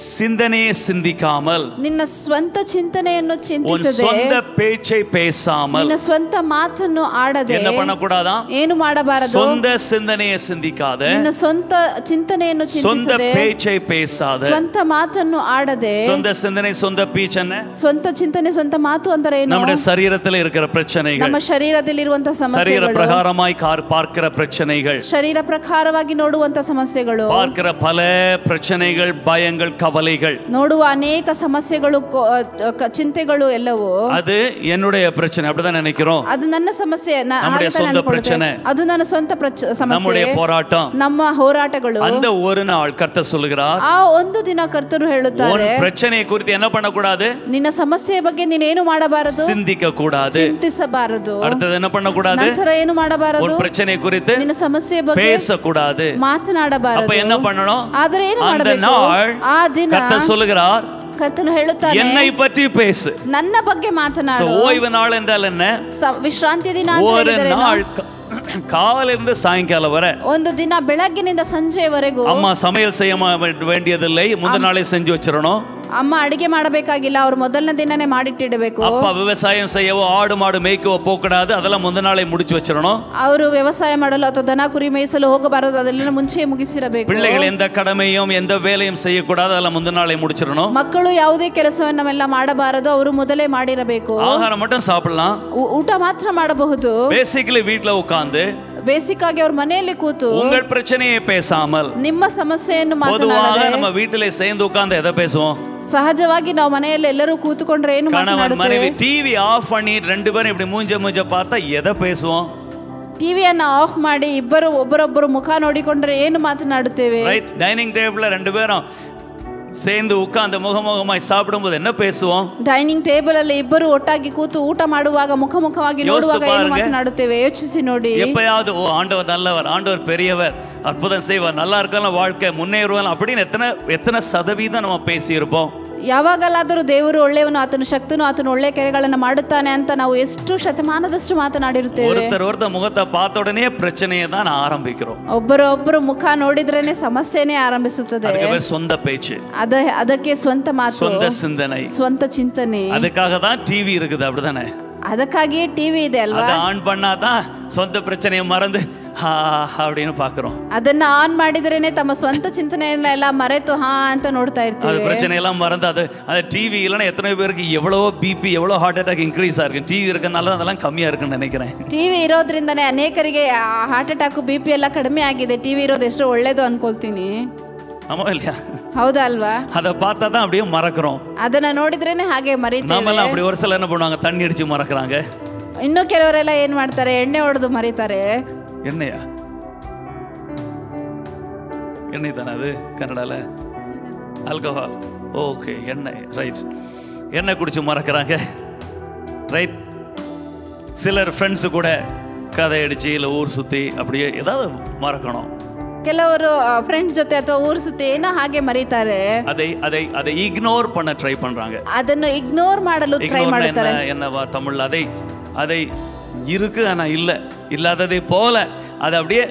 சிந்தனையை சிந்திக்காமல், ನಿನ್ನ ಸ್ವಂತ ಚಿಂತನೆಯನ್ನು உன் ಚಿಂತಿಸದೆ, சொந்த பேச்சை பேசாமல், ನಿನ್ನ ಸ್ವಂತ ಮಾತನ್ನು ಆಡದೆ, என்ன பண்ணக்கூடாதா? ಏನು ಮಾಡಬಾರದು? சொந்த சிந்தனையை சிந்திக்காத, ನಿನ್ನ ಸ್ವಂತ ಚಿಂತನೆಯನ್ನು சொந்த ಚಿಂತಿಸದೆ, பேச்சை பேசாத. ಸ್ವಂತ ಮಾತನ್ನು ಆಡದೆ. சொந்த சிந்தனை சொந்த பேச்சு என்ன? ಸ್ವಂತ ಚಿಂತನೆ ಸ್ವಂತ ಮಾತು ಅಂದರೆ ಏನು? நம்முடைய சரீரத்தில் இருக்கிற பிரச்சனைகள், ನಮ್ಮ ಶರೀರದಲ್ಲಿರುವಂತ சரீர ಸಮಸ್ಯೆಗಳು, பிரகாரமாய் பார்க்கிற பிரச்சனைகள், ಶರೀರ ಪ್ರಕಾರವಾಗಿ ನೋಡುವಂತ ಸಮಸ್ಯೆಗಳು, பார்க்கிற பல பிரச்சனைகள், பயங்கள், கவலைகள், ನೋಡುವ ಅನೇಕ ಸಮಸ್ಯೆಗಳು, ಚಿಂತೆಗಳು ಎಲ್ಲವೂ அது என்னுடைய பிரச்சனை, அப்படிதான் நினைக்கிறோம். ಅದು ನನ್ನ ಸಮಸ್ಯೆ, நம்முடைய சொந்த பிரச்சனை, ಅದು ನನ್ನ ಸ್ವಂತ ಸಮಸ್ಯೆ, நம்முடைய போராட்டம், ನಮ್ಮ ಹೋರಾಟಗಳು. அந்த ஒரு நாள் கர்த்தர் சொல்லுகிறார், ಆ ಒಂದು ದಿನ ಕರ್ತರು ಹೇಳುತ್ತಾರೆ, உன் பிரச்சனையை குறித்து என்ன பண்ணக்கூடாது? ನಿನ್ನ ಸಮಸ್ಯೆಯ ಬಗ್ಗೆ ನೀನೇನು ಮಾಡಬಾರದು? சிந்திக்க கூடாது. ಚಿಂತಿಸಬಾರದು. அடுத்தது என்ன பண்ணக்கூடாது? ನಂತರ ಏನು ಮಾಡಬಾರದು? உன் பிரச்சனை குறித்து ನಿನ್ನ ಸಮಸ್ಯೆಯ ಬಗ್ಗೆ பேசக்கூடாது. ಮಾತನಾಡಬಾರದು. அப்ப என்ன பண்ணணும்? ಆದರೆ ಏನು அந்த ಮಾಡಬೇಕು? நாள் ಆ ದಿನ கர்த்தர் சொல்லுகிறார், ಕರ್ತನು ಹೇಳುತ್ತಾನೆ, என்னை பற்றி பேசு. ನನ್ನ ಬಗ್ಗೆ ಮಾತನಾಡು. ஓய்வு நாள் என்றால் என்ன? ವಿಶ್ರಾಂತಿ ದಿನ ಅಂತ ஒரு ಹೇಳಿದರೆ நாள் காலையிலிருந்து சாயங்காலம் வரை, ಒಂದು ದಿನ ಬೆಳಗ್ಗಿನಿಂದ ಸಂಜೆವರೆಗೂ அம்மா சமையல் செய்ய வேண்டியதில்லை, முந்தின நாளே செஞ்சு வச்சிடணும். ಅಮ್ಮ ಅಡಿಗೆ ಮಾಡಬೇಕಾಗಿಲ್ಲ, ಅವ್ರು ಮೊದಲನೇ ದಿನನೇ ಮಾಡಿಟ್ಟಿಡಬೇಕು. அப்பா விவசாயம் செய்யவோ ஆடு மாடு மேய்க்கவோ போகக்கூடாது, அதெல்லாம் முந்தின நாளே முடிச்சு வச்சிடணும். ಅವರು ವ್ಯವಸಾಯ ಮಾಡಲು ಅಥವಾ ದನ ಕುರಿ ಮೇಯಿಸಲು ಹೋಗಬಾರದು, ಅದೆಲ್ಲ ಮುಂಚೆ ಮುಗಿಸಿರಬೇಕು. பிள்ளைகள் எந்த கடமையும் எந்த வேலையும் செய்யக்கூடாது, அதெல்லாம் முந்தின நாளே முடிச்சிடணும். ಮಕ್ಕಳು ಯಾವುದೇ ಕೆಲಸವನ್ನೆಲ್ಲ ಮಾಡಬಾರದು, ಅವರು ಮೊದಲೇ ಮಾಡಿರಬೇಕು. ஆகாரம் மட்டும் சாப்பிடலாம், ಊಟ ಮಾತ್ರ ಮಾಡಬಹುದು. பேசிக்கலி வீட்டுல உட்கார்ந்து ಬೇಸಿಕ್ ಆಗಿ ಅವ್ರ ಮನೆಯಲ್ಲಿ ಕೂತು உங்கள் பிரச்சனையை பேசாமல், ನಿಮ್ಮ ಸಮಸ್ಯೆಯನ್ನು பொதுவாக ಮಾತನಾಡದೆ, நம்ம வீட்டிலே சேர்ந்து உட்கார்ந்து எதை பேசுவோம்? ಸಹಜವಾಗಿ ನಾವು ಮನೆಯಲ್ಲಿ ಎಲ್ಲರೂ ಕೂತುಕೊಂಡ್ರೆ ಏನು கணவன் ಮಾತನಾಡುತ್ತೇವೆ? மனைவி டிவி ஆஃப் பண்ணி ரெண்டு பேரும் இப்படி மூஞ்ச பார்த்தா எதை பேசுவோம்? ಟಿವಿಯನ್ನು ಆಫ್ ಮಾಡಿ ಇಬ್ಬರು ಒಬ್ಬರೊಬ್ಬರು ಮುಖ ನೋಡಿಕೊಂಡ್ರೆ ಏನು ಮಾತನಾಡುತ್ತೇವೆ? ரைட். டைனிங் டேபிள்ல ரெண்டு பேரும் சேர்ந்து உட்கார்ந்து முகமுகமாய் சாப்பிடும்போது என்ன பேசுவோம்? ಡೈನಿಂಗ್ ಟೇಬಲ್ ಅಲ್ಲಿ ಇಬ್ಬರು ಒಟ್ಟಾಗಿ ಕೂತು ಊಟ ಮಾಡುವಾಗ ಮುಖಾಮುಖವಾಗಿ ನೋಡುವಾಗ ಏನು ಮಾತನಾಡುತ್ತೇವೆ? ಯೋಚಿಸಿ ನೋಡಿ. எப்பயாவது ஓ ஆண்டவர் நல்லவர், ஆண்டவர் பெரியவர், அற்புதம் செய்வார், நல்லா இருக்கலாம், வாழ்க்கை முன்னேறுவான் அப்படின்னு எத்தனை சதவீதம் நம்ம பேசியிருப்போம்? ಯಾವಾಗಲಾದರೂ ದೇವರು ಒಳ್ಳೆಯವನು, ಆತನು ಶಕ್ತನು, ಆತನು ಒಳ್ಳೆ ಕಾರ್ಯಗಳನ್ನು ಮಾಡುತ್ತಾನೆ ಅಂತ ನಾವು ಎಷ್ಟು ಶತಮಾನದಷ್ಟು ಮಾತನಾಡಿರುತ್ತೇವೆ. ஒருத்தர் முகத்தை பார்த்த உடனே பிரச்சனையை தான் ஆரம்பிக்கிறோம். ಒಬ್ಬರೊಬ್ಬರು ಮುಖ ನೋಡಿದ್ರೇನೆ ಸಮಸ್ಯೆನೇ ಆರಂಭಿಸುತ್ತದೆ. சொந்த பேச்சு, ಅದಕ್ಕೆ ಸ್ವಂತ ಮಾತು, சொந்த சிந்தனை, ಸ್ವಂತ ಚಿಂತನೆ. அதுக்காக தான் டிவி இருக்குது, அப்படிதானே? ಅದಕ್ಕಾಗಿಯೇ ಟಿವಿ ಇದೆ ಅಲ್ವಾ? அதை ஆன் பண்ணாதான் சொந்த பிரச்சனையை மறந்து அப்படின்னு பாக்குறோம். ಅದನ್ನ ಆನ್ ಮಾಡಿದ್ರೇನೆ ತಮ್ಮ ಸ್ವಂತ ಚಿಂತನೆಯನ್ನೆಲ್ಲ ಮರೆತು ಅಂತ ನೋಡ್ತಾ ಇರ್ತೀವಿ. பிரச்சனை எல்லாம் மறந்து அது டிவி இல்லைன்னா எத்தனை பேருக்கு எவ்வளவோ பிபி எவ்வளோ ஹார்ட் அட்டாக் இன்க்ரீஸ் ஆயிருக்கு. டிவி இருக்கனால அதெல்லாம் கம்மியா இருக்குன்னு நினைக்கிறேன். ಟಿವಿ ಇರೋದ್ರಿಂದನೇ ಅನೇಕರಿಗೆ ಹಾರ್ಟ್ ಅಟ್ಯಾಕ್, ಬಿಪಿ ಎಲ್ಲ ಕಡಿಮೆ ಆಗಿದೆ. ಟಿವಿ ಇರೋದು ಎಷ್ಟು ಒಳ್ಳೇದು ಅನ್ಕೊಳ್ತೀನಿ. ஆமா இல்லையா? ಹೌದಾ ಅಲ್ವಾ? அதை பார்த்தா தான் அப்படியே மறக்கிறோம். ಅದನ್ನ ನೋಡಿದ್ರೇನೆ ಹಾಗೆ ಮರೀತೀವಿ. நாமெல்லாம் அப்படி ஒரு சில என்ன பண்ணுவாங்க, தண்ணி அடிச்சு மறக்கிறாங்க. ಇನ್ನು ಕೆಲವರೆಲ್ಲ ಏನ್ ಮಾಡ್ತಾರೆ, ಎಣ್ಣೆ ಹೊಡೆದು ಮರೀತಾರೆ. எண்ணெயா? எண்ணெய் தானே அது கன்னடால? ஆல்கஹால். ஓகே, எண்ணெய். ரைட். எண்ணெய் குடிச்சு மறக்கிறாங்க. ரைட். சிலர் ஃப்ரெண்ட்ஸு கூட கதை அடிச்சு இல்லை ஊர் சுற்றி அப்படியே ஏதாவது மறக்கணும். ಕೆಲವರು ಫ್ರೆಂಡ್ಸ್ ಜೊತೆ ಅಥವಾ ಊರ್ ಸುತ್ತಿ ಏನೋ ಹಾಗೆ ಮರೀತಾರೆ. அதை இக்னோர் பண்ண ட்ரை பண்றாங்க. ಅದನ್ನು ಇಗ್ನೋರ್ ಮಾಡಲು ಟ್ರೈ ಮಾಡುತ್ತಾರೆ. என்னவா தமிழ்ல அதை இருக்கு ஆனா இல்லாததை போல அதை அப்படியே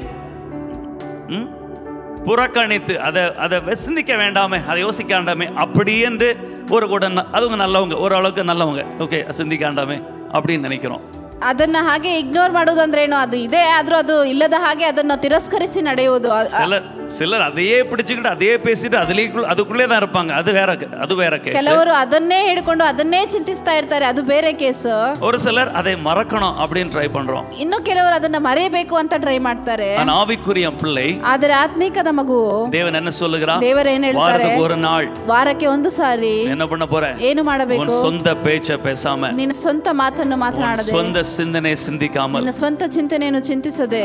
புறக்கணித்து அதை சிந்திக்க வேண்டாமே, அதை யோசிக்க வேண்டாமே அப்படி என்று ஒரு கூட அதுவங்க நல்லவங்க, ஓரளவுக்கு நல்லவங்க, ஓகே சிந்திக்க வேண்டாமே அப்படின்னு நினைக்கிறோம். ಅದನ್ನ ಹಾಗೆ ಇಗ್ನೋರ್ ಮಾಡೋದು ಅಂದ್ರೆ ಏನು, ಅದು ಇದೆ ಆದ್ರೂ ಅದು ಇಲ್ಲದ ಹಾಗೆ ಅದನ್ನು ತಿರಸ್ಕರಿಸಿ ನಡೆಯುವುದು. சிலர் அதையே பிடிச்சுக்கிட்டு அதையே பேசிட்டு அதுக்குள்ளே தான் இருப்பாங்க. அது வேற கேஸ். ಕೆಲವರು ಅದನ್ನೇ ಹಿಡ್ಕೊಂಡು ಅದನ್ನೇ ಚಿಂತಿಸ್ತಾ ಇರ್ತಾರೆ, ಅದು ಬೇರೆ ಕೇಸ್. ஒரு சிலர் அதை மறக்கணும் அப்படின்னு ட்ரை பண்றோம். ಇನ್ನು ಕೆಲವರು ಅದನ್ನ ಮರೆಯಬೇಕು ಅಂತ ಟ್ರೈ ಮಾಡ್ತಾರೆ. ஆவிக்குரிய பிள்ளை, ಆದರೆ ಆತ್ಮಿಕದ ಮಗು தேவன் என்ன சொல்லுகிறார்? ದೇವರು ಏನು ಹೇಳ್ತಾರೆ? வாரத்துக்கு ஒரு நாள், ವಾರಕ್ಕೆ ಒಂದು ಸಾರಿ என்ன பண்ண போற? ಏನು ಮಾಡಬೇಕು? உன் சொந்த பேச்ச பேசாம, ನಿನ್ನ ಸ್ವಂತ ಮಾತನ್ನು ಮಾತನಾಡದೆ, சொந்த சிந்தனை சிந்திக்காமல், ನಿನ್ನ ಸ್ವಂತ ಚಿಂತನೆಯನ್ನು ಚಿಂತಿಸದೆ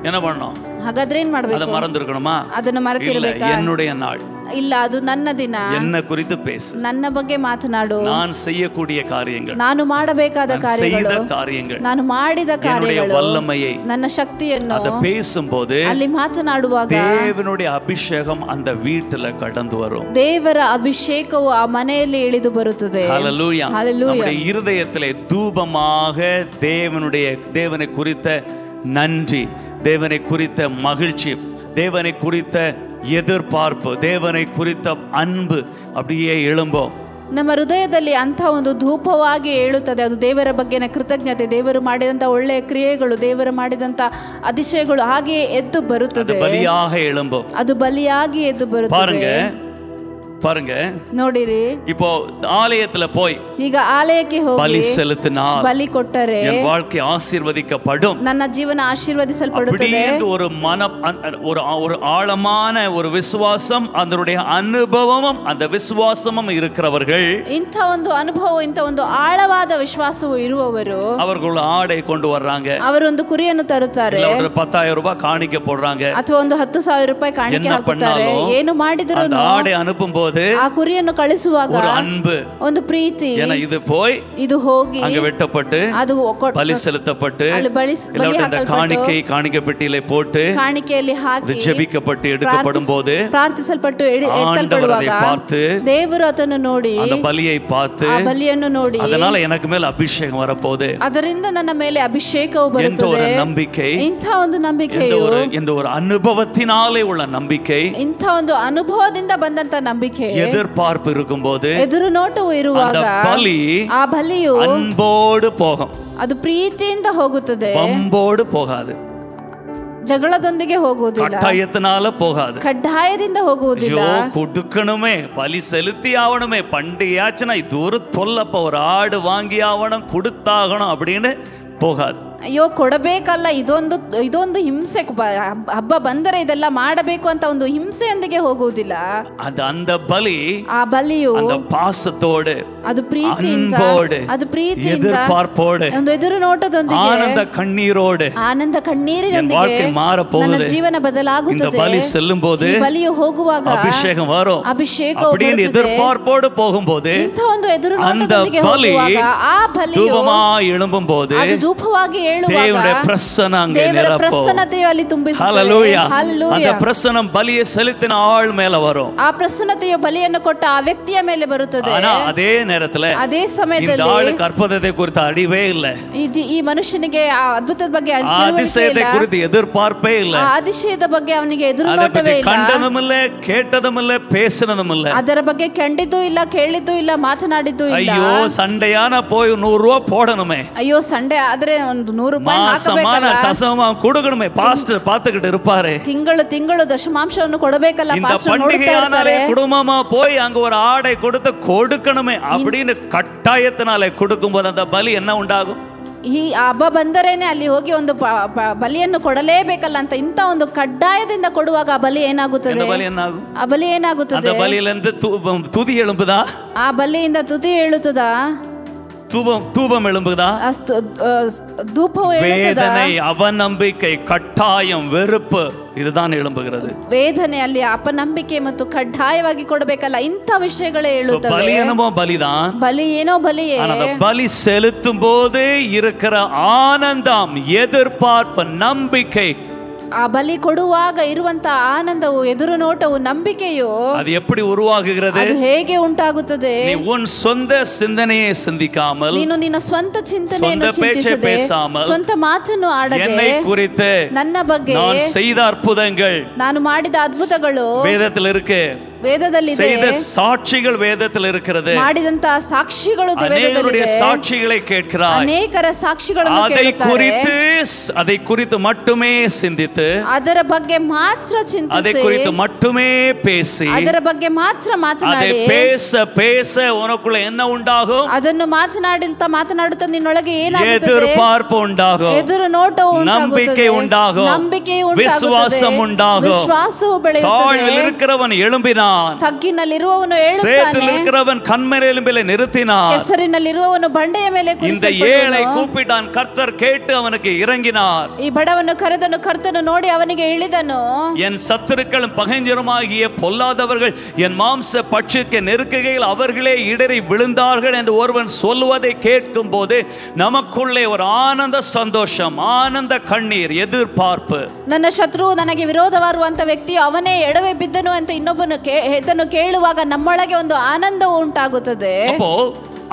என்ன பண்ணணும்? ಹಾಗಾದ್ರೆ ಏನ್ ಮಾಡ್ಬೇಕು? ಅದ ಮರೆತಿರಕணுமா? ಅದನ್ನ ಮರೆತಿರಬೇಕಾ? என்னுடைய நாள், ಇಲ್ಲ ಅದು ನನ್ನ ದಿನ, என்ன குறித்து பேசு, ನನ್ನ ಬಗ್ಗೆ ಮಾತನಾಡು, நான் செய்யக்கூடிய காரியங்கள், ನಾನು ಮಾಡಬೇಕಾದ ಕಾರ್ಯಗಳು, ನಾನು ಮಾಡಿದ ಕಾರ್ಯಗಳು, வல்லமையை, ನನ್ನ ಶಕ್ತಿಯನ್ನು ಅದ பேசும்போது ಅಲ್ಲಿ ಮಾತನಾಡುವಾಗ தேவனுடைய அபிஷேகம் அந்த வீட்டுல கடந்து வரும். ದೇವರ ಅಭಿಷೇಕವು ಆ ಮನೆಯಲ್ಲಿ ಇಳಿದು ಬರುತ್ತದೆ. ஹல்லேலூயா. நம்முடைய இருதயத்திலே தூபமாக தேவனை குறித்த நன்றி, தேவனை குறித்த மகிழ்ச்சி, தேவனை குறித்த எதிர்பார்ப்பு, தேவனை குறித்த அன்பு அப்படியே எழும்போம். ನಮ್ಮ ಹೃದಯದಲ್ಲಿ ಅಂಥ ಒಂದು ಧೂಪವಾಗಿ ಏಳುತ್ತದೆ. ಅದು ದೇವರ ಬಗ್ಗೆನ ಕೃತಜ್ಞತೆ, ದೇವರು ಮಾಡಿದಂಥ ಒಳ್ಳೆಯ ಕ್ರಿಯೆಗಳು, ದೇವರು ಮಾಡಿದಂಥ ಅತಿಶಯಗಳು ಹಾಗೆಯೇ ಎದ್ದು ಬರುತ್ತದೆ. ಬಲಿಯಾಗ எழும்போம். ಅದು ಬಲಿಯಾಗಿ ಎದ್ದು ಬರುತ್ತದೆ. பாருங்க, ನೋಡಿರಿ, இப்போ ஆலயத்துல போய் ಈಗ ಆಲಯಕ್ಕೆ ಹೋಗಿ பலி செலுத்தினால், ಬಲಿ ಕೊಟ್ಟರೆ என் வாழ்க்கை ஆசீர்வதிக்கப்படும், ನನ್ನ ಜೀವನ ಆಶೀರ್ವದಿಸಲ್ಪಡುತ್ತದೆ. ஒரு ஆழமான ஒரு விசுவாசம், அதனுடைய அனுபவமும் அந்த விசுவாசமும் இருக்கிறவர்கள், ಇಂಥ ಒಂದು ಅನುಭವ, ಇಂಥ ಒಂದು ಆಳವಾದ ವಿಶ್ವಾಸವು ಇರುವವರು, அவர்கள் ஆடை கொண்டு வர்றாங்க, ಅವರೊಂದು ಕುರಿಯನ್ನು ತರುತ್ತಾರೆ, ஒரு 10,000 ரூபாய் ಕಾಣಿಕೆ போடுறாங்க, ಅಥವಾ ಒಂದು 10,000 ರೂಪಾಯಿ ಕಾಣಿಕೆ ಹಾಕುತ್ತಾರೆ. ಏನು ಮಾಡಿದ್ರು ஆடை அனுப்பும்போது ಆ ಕುರಿಯನ್ನು ಕಳಿಸುವಾಗ ஒரு அன்பு, ಒಂದು ಪ್ರೀತಿ, இது போய் ಇದು ಹೋಗಿ அங்க வெட்டப்பட்டு ಅದು பலி செலுத்தப்பட்டு காணிக்கை பெட்டியிலே போட்டு ಕಾಣಿಕೆಯಲ್ಲಿ ಹಾಕಿ ஜெபிக்கப்பட்டு எடுக்கப்படும் போது ಪ್ರಾರ್ಥಿಸಲ್ಪಟ್ಟು ஆண்டவரை பார்த்து, ದೇವರು ಅದನ್ನು ನೋಡಿ, அந்த பலியை பார்த்து, ಆ ಬಲಿಯನ್ನು ನೋಡಿ, அதனால எனக்கு மேல அபிஷேகம் வரப்போகுது, ಅದರಿಂದ ನನ್ನ ಮೇಲೆ ಅಭಿಷೇಕವು ಬರುತ್ತದೆ, ஒரு நம்பிக்கை, ಇಂಥ ಒಂದು ನಂಬಿಕೆಯು, இந்த ஒரு அனுபவத்தினாலே உள்ள நம்பிக்கை, ಇಂಥ ಒಂದು ಅನುಭವದಿಂದ ಬಂದಂತ ನಂಬಿಕೆ, எதிர்பார்ப்பு இருக்கும்போது, ಎದುರು ನೋಟವು ಇರುವಾಗ ಆ ಬಲಿಯು அன்போடு போகும், ಅದು ಪ್ರೀತಿಯಿಂದ ಹೋಗುತ್ತದೆ, வம்போடு போகாது, ಜಗಳದೊಂದಿಗೆ ಹೋಗುವುದಿಲ್ಲ, கட்டாயத்தினால போகாது, ಕಡ್ಡಾಯದಿಂದ ಹೋಗುವುದಿಲ್ಲ. கொடுக்கணுமே, பலி செலுத்தி ஆவணுமே, பண்டிகையாச்சுனா தூர தொல்லப்ப ஒரு ஆடு வாங்கி ஆவணும், கொடுத்தாகணும் அப்படின்னு போகாது. ಅಯ್ಯೋ ಕೊಡಬೇಕಲ್ಲ, ಇದೊಂದು ಹಿಂಸೆ, ಹಬ್ಬ ಬಂದರೆ ಇದೆಲ್ಲ ಮಾಡಬೇಕು ಅಂತ ಒಂದು ಹಿಂಸೆಯೊಂದಿಗೆ ಹೋಗುವುದಿಲ್ಲ. அந்த பலி, ಆ ಬಲಿಯು அந்த பாசத்தோடு, ಅದು ಪ್ರೀತಿಯಿಂದ, ಅದು ಪ್ರೀತಿಯಿಂದ, ಎದಿರ್ಪಾರ್ಪೋடு, ಒಂದು ಎದುರು ನೋಟದೊಂದಿಗೆ, ಆನಂದ ಕಣ್ಣೀರೋடு, ಆನಂದ ಕಣ್ಣೀರಿನೊಂದಿಗೆ ನನ್ನ ಜೀವನ ಬದಲಾಗುತ್ತದೆ. பலி செல்லும்போது, ಈ ಬಲಿಯು ಹೋಗುವಾಗ ಅಭಿಷೇகம் வரும், ಅಭಿಷೇಕವು அப்படின்னு எதிர்பார்ப்போடு போகும்போது, ಇಂಥ ಒಂದು ಎದುರು ನೋಟದೊಂದಿಗೆ ಹೋಗುವಾಗ ಆ ಬಲಿಯು ಧೂಪವಾಗಿ எழும்பும்போது, ಅದು ಧೂಪವಾಗಿ தேவனுடைய பிரசன்னம் அங்கே நிரப்பும். ಪ್ರಸನ್ನತೆಯು ಅಲ್ಲಿ ತುಂಬಿಸುತ್ತದೆ. ஹல்லேலூயா. அந்த பிரசன்னம் பலியை செலுத்தின ஆள் மேல வரும். ಆ ಪ್ರಸನ್ನತೆಯು ಬಲಿಯನ್ನು ಕೊಟ್ಟ ಆ ವ್ಯಕ್ತಿಯ ಮೇಲೆ ಬರುತ್ತದೆ. ஆனா அதே நேரத்துல, ಅದೇ ಸಮಯದಲ್ಲಿ, இந்த ஆளுக்கு அற்புதத்தை குறித்து அறிவே இல்ல, ಈ ಮನುಷ್ಯನಿಗೆ ಆ ಅದ್ಭುತದ ಬಗ್ಗೆ அதிசயத்தை குறித்து எதிர்பார்ப்பே இல்ல, ಆ அதிசಯದ ಬಗ್ಗೆ ಅವನಿಗೆ ಎದುರು ನೋಟವೇ ಇಲ್ಲ, ಕಂಡதும் இல்ல, ಕೇಟதும் இல்ல, பேசினதும் இல்ல, ಅದರ ಬಗ್ಗೆ ಕಂಡಿದ್ದೂ ಇಲ್ಲ, ಕೇಳಿದ್ದೂ ಇಲ್ಲ, ಮಾತನಾಡಿದ್ದೂ ಇಲ್ಲ. ஐயோ சண்டையான போய் 100 ரூபாய் போடணுமே, ಅಯ್ಯೋ ಸಂಡೆ ಆದ್ರೆ ಒಂದು 100 ರೂಪಾಯಿ மாசமான தசமமா கொடுக்கணுமே, பாஸ்டர் பாத்துக்கிட்டு இருப்பாரு, ತಿಂಗಳು ದಶಮಾಂಶವನ್ನು ಕೊಡಬೇಕಲ್ಲ, இந்த பண்டிகையானாலே குடும்பமா போய் அங்க ஒரு ஆடை கொடுத்து கொடுக்கணுமே அப்படின்னு கட்டாயத்தினாலே கொடுக்கும்போது அந்த பலி என்ன உண்டாகும்? ಈ ಹಬ್ಬ ಬಂದರೇನೆ ಅಲ್ಲಿ ಹೋಗಿ ಒಂದು ಬಲಿಯನ್ನು ಕೊಡಲೇಬೇಕಲ್ಲ ಅಂತ ಇಂಥ ಒಂದು ಕಡ್ಡಾಯದಿಂದ ಕೊಡುವಾಗ ಆ ಬಲಿ ಏನಾಗುತ್ತದೆ? ಆ ಬಲಿ ಏನಾಗುತ್ತದೆ? ತುದಿ எழும்புதா? ಆ ಬಲಿಯಿಂದ ತುದಿ ಏಳುತ್ತದಾ? தூபம் எழும்புதா? தூபம் எழும்புதா? வேதனை, அவநம்பிக்கை, கட்டாயம், வெறுப்பு இதுதான் எழும்புகிறது. ವೇದನೆ, ಅಲ್ಲಿ ಅಪನಂಬಿಕೆ ಮತ್ತು ಕಡ್ಡಾಯವಾಗಿ ಕೊಡಬೇಕಲ್ಲ, ಇಂಥ ವಿಷಯಗಳೇ ಹೇಳುತ್ತವೆ. பலி என்னமோ பலிதான், பலி ಏನೋ ಬಲಿಯೇ. ஆனா பலி செலுத்தும் போது இருக்கிற ஆனந்தம், எதிர்பார்ப்பு, நம்பிக்கை ಆ ಬಲಿ ಕೊಡುವಾಗ ಇರುವಂತ ಆನಂದವು, ಎದುರು ನೋಟವು, ನಂಬಿಕೆಯು அது எப்படி உருவாகுகிறது? ಅದು ಹೇಗೆ ಉಂಟಾಗುತ್ತದೆ? நீ உன் சொந்த சிந்தனையை சிந்திக்காமல், ನೀನು ನಿನ್ನ ಸ್ವಂತ ಚಿಂತನೆಯನ್ನು ಚಿಂತಿಸದೆ, ಸ್ವಂತ ಮಾತನ್ನು ಆಡದೆ, என்னை குறித்து ನನ್ನ ಬಗ್ಗೆ நான் செய்த அற்புதங்கள், ನಾನು ಮಾಡಿದ ಅದ್ಭುತಗಳು வேதத்தில் இருக்கு, ವೇದದಲ್ಲಿ செய்த சாட்சிகள் வேதத்தில் இருக்கிறது, ಮಾಡಿದಂತ ಸಾಕ್ಷಿಗಳು அநேகருடைய சாட்சிகளை கேட்கிறாய், ಅನೇಕರ ಸಾಕ್ಷಿಗಳನ್ನು அதை குறித்து மட்டுமே சிந்தித்து, ಅದರ ಬಗ್ಗೆ ಮಾತ್ರ ಚಿಂತಿಸಿ, அதை குறித்து மட்டுமே பேசி, ಅದರ ಬಗ್ಗೆ ಮಾತ್ರ ಮಾತನಾಡಿ, அதை பேச பேச உனக்குள்ள என்ன உண்டாகும்? ಅದನ್ನು ಮಾತನಾಡುತ್ತಾ ನಿನ್ನೊಳಗೆ ಏನಾಗುತ್ತದೆ? எதிர்பார்ப்பு உண்டாகும், ಎದುರು ನೋಟವು நம்பிக்கை உண்டாகும், ನಂಬಿಕೆಯು விசுவாசம் உண்டாகும், ವಿಶ್ವಾಸವು ಬೆಳೆಯುತ್ತದೆ. தாழ்வில் இருக்கிறவன் எழும்பினான், ತಗ್ಗಿನಲ್ಲಿರುವವನು சேற்றில் ಏಳುತ್ತಾನೆ, இருக்கிறவன் கண்மலையின் மேலே நிறுத்தினான், ಕೆಸರಿನಲ್ಲಿರುವವನು ಬಂಡೆಯ ಮೇಲೆ இந்த ஏழை கூப்பிட்டான், கர்த்தர் கேட்டு அவனுக்கு இறங்கினார். ಈ ಬಡವನ್ನು ಕರೆದನು, ಕರ್ತನು ನೋಡಿ ಅವನಿಗೆ ಇಳಿದನು. என் சத்துருக்களும் பகைஞருமாகிய பொல்லாதவர்கள் என் மாம்ச பட்சிக்க நெருக்குகையில் அவர்களே இடறி விழுந்தார்கள் என்று ஒருவன் சொல்வதை கேட்கும் போது நமக்குள்ளே ஒரு ஆனந்த சந்தோஷம், ஆனந்த கண்ணீர், எதிர்பார்ப்பு. ನನ್ನ ಶತ್ರು ನನಗೆ ವಿರೋಧವಾಗುವಂತ ವ್ಯಕ್ತಿ ಅವನೇ ಎಡವೆ ಬಿದ್ದನು ಅಂತ ಇನ್ನೊಬ್ಬನು ಇದನ್ನು ಕೇಳುವಾಗ ನಮ್ಮೊಳಗೆ ಒಂದು ಆನಂದವು ಉಂಟಾಗುತ್ತದೆ. அப்போ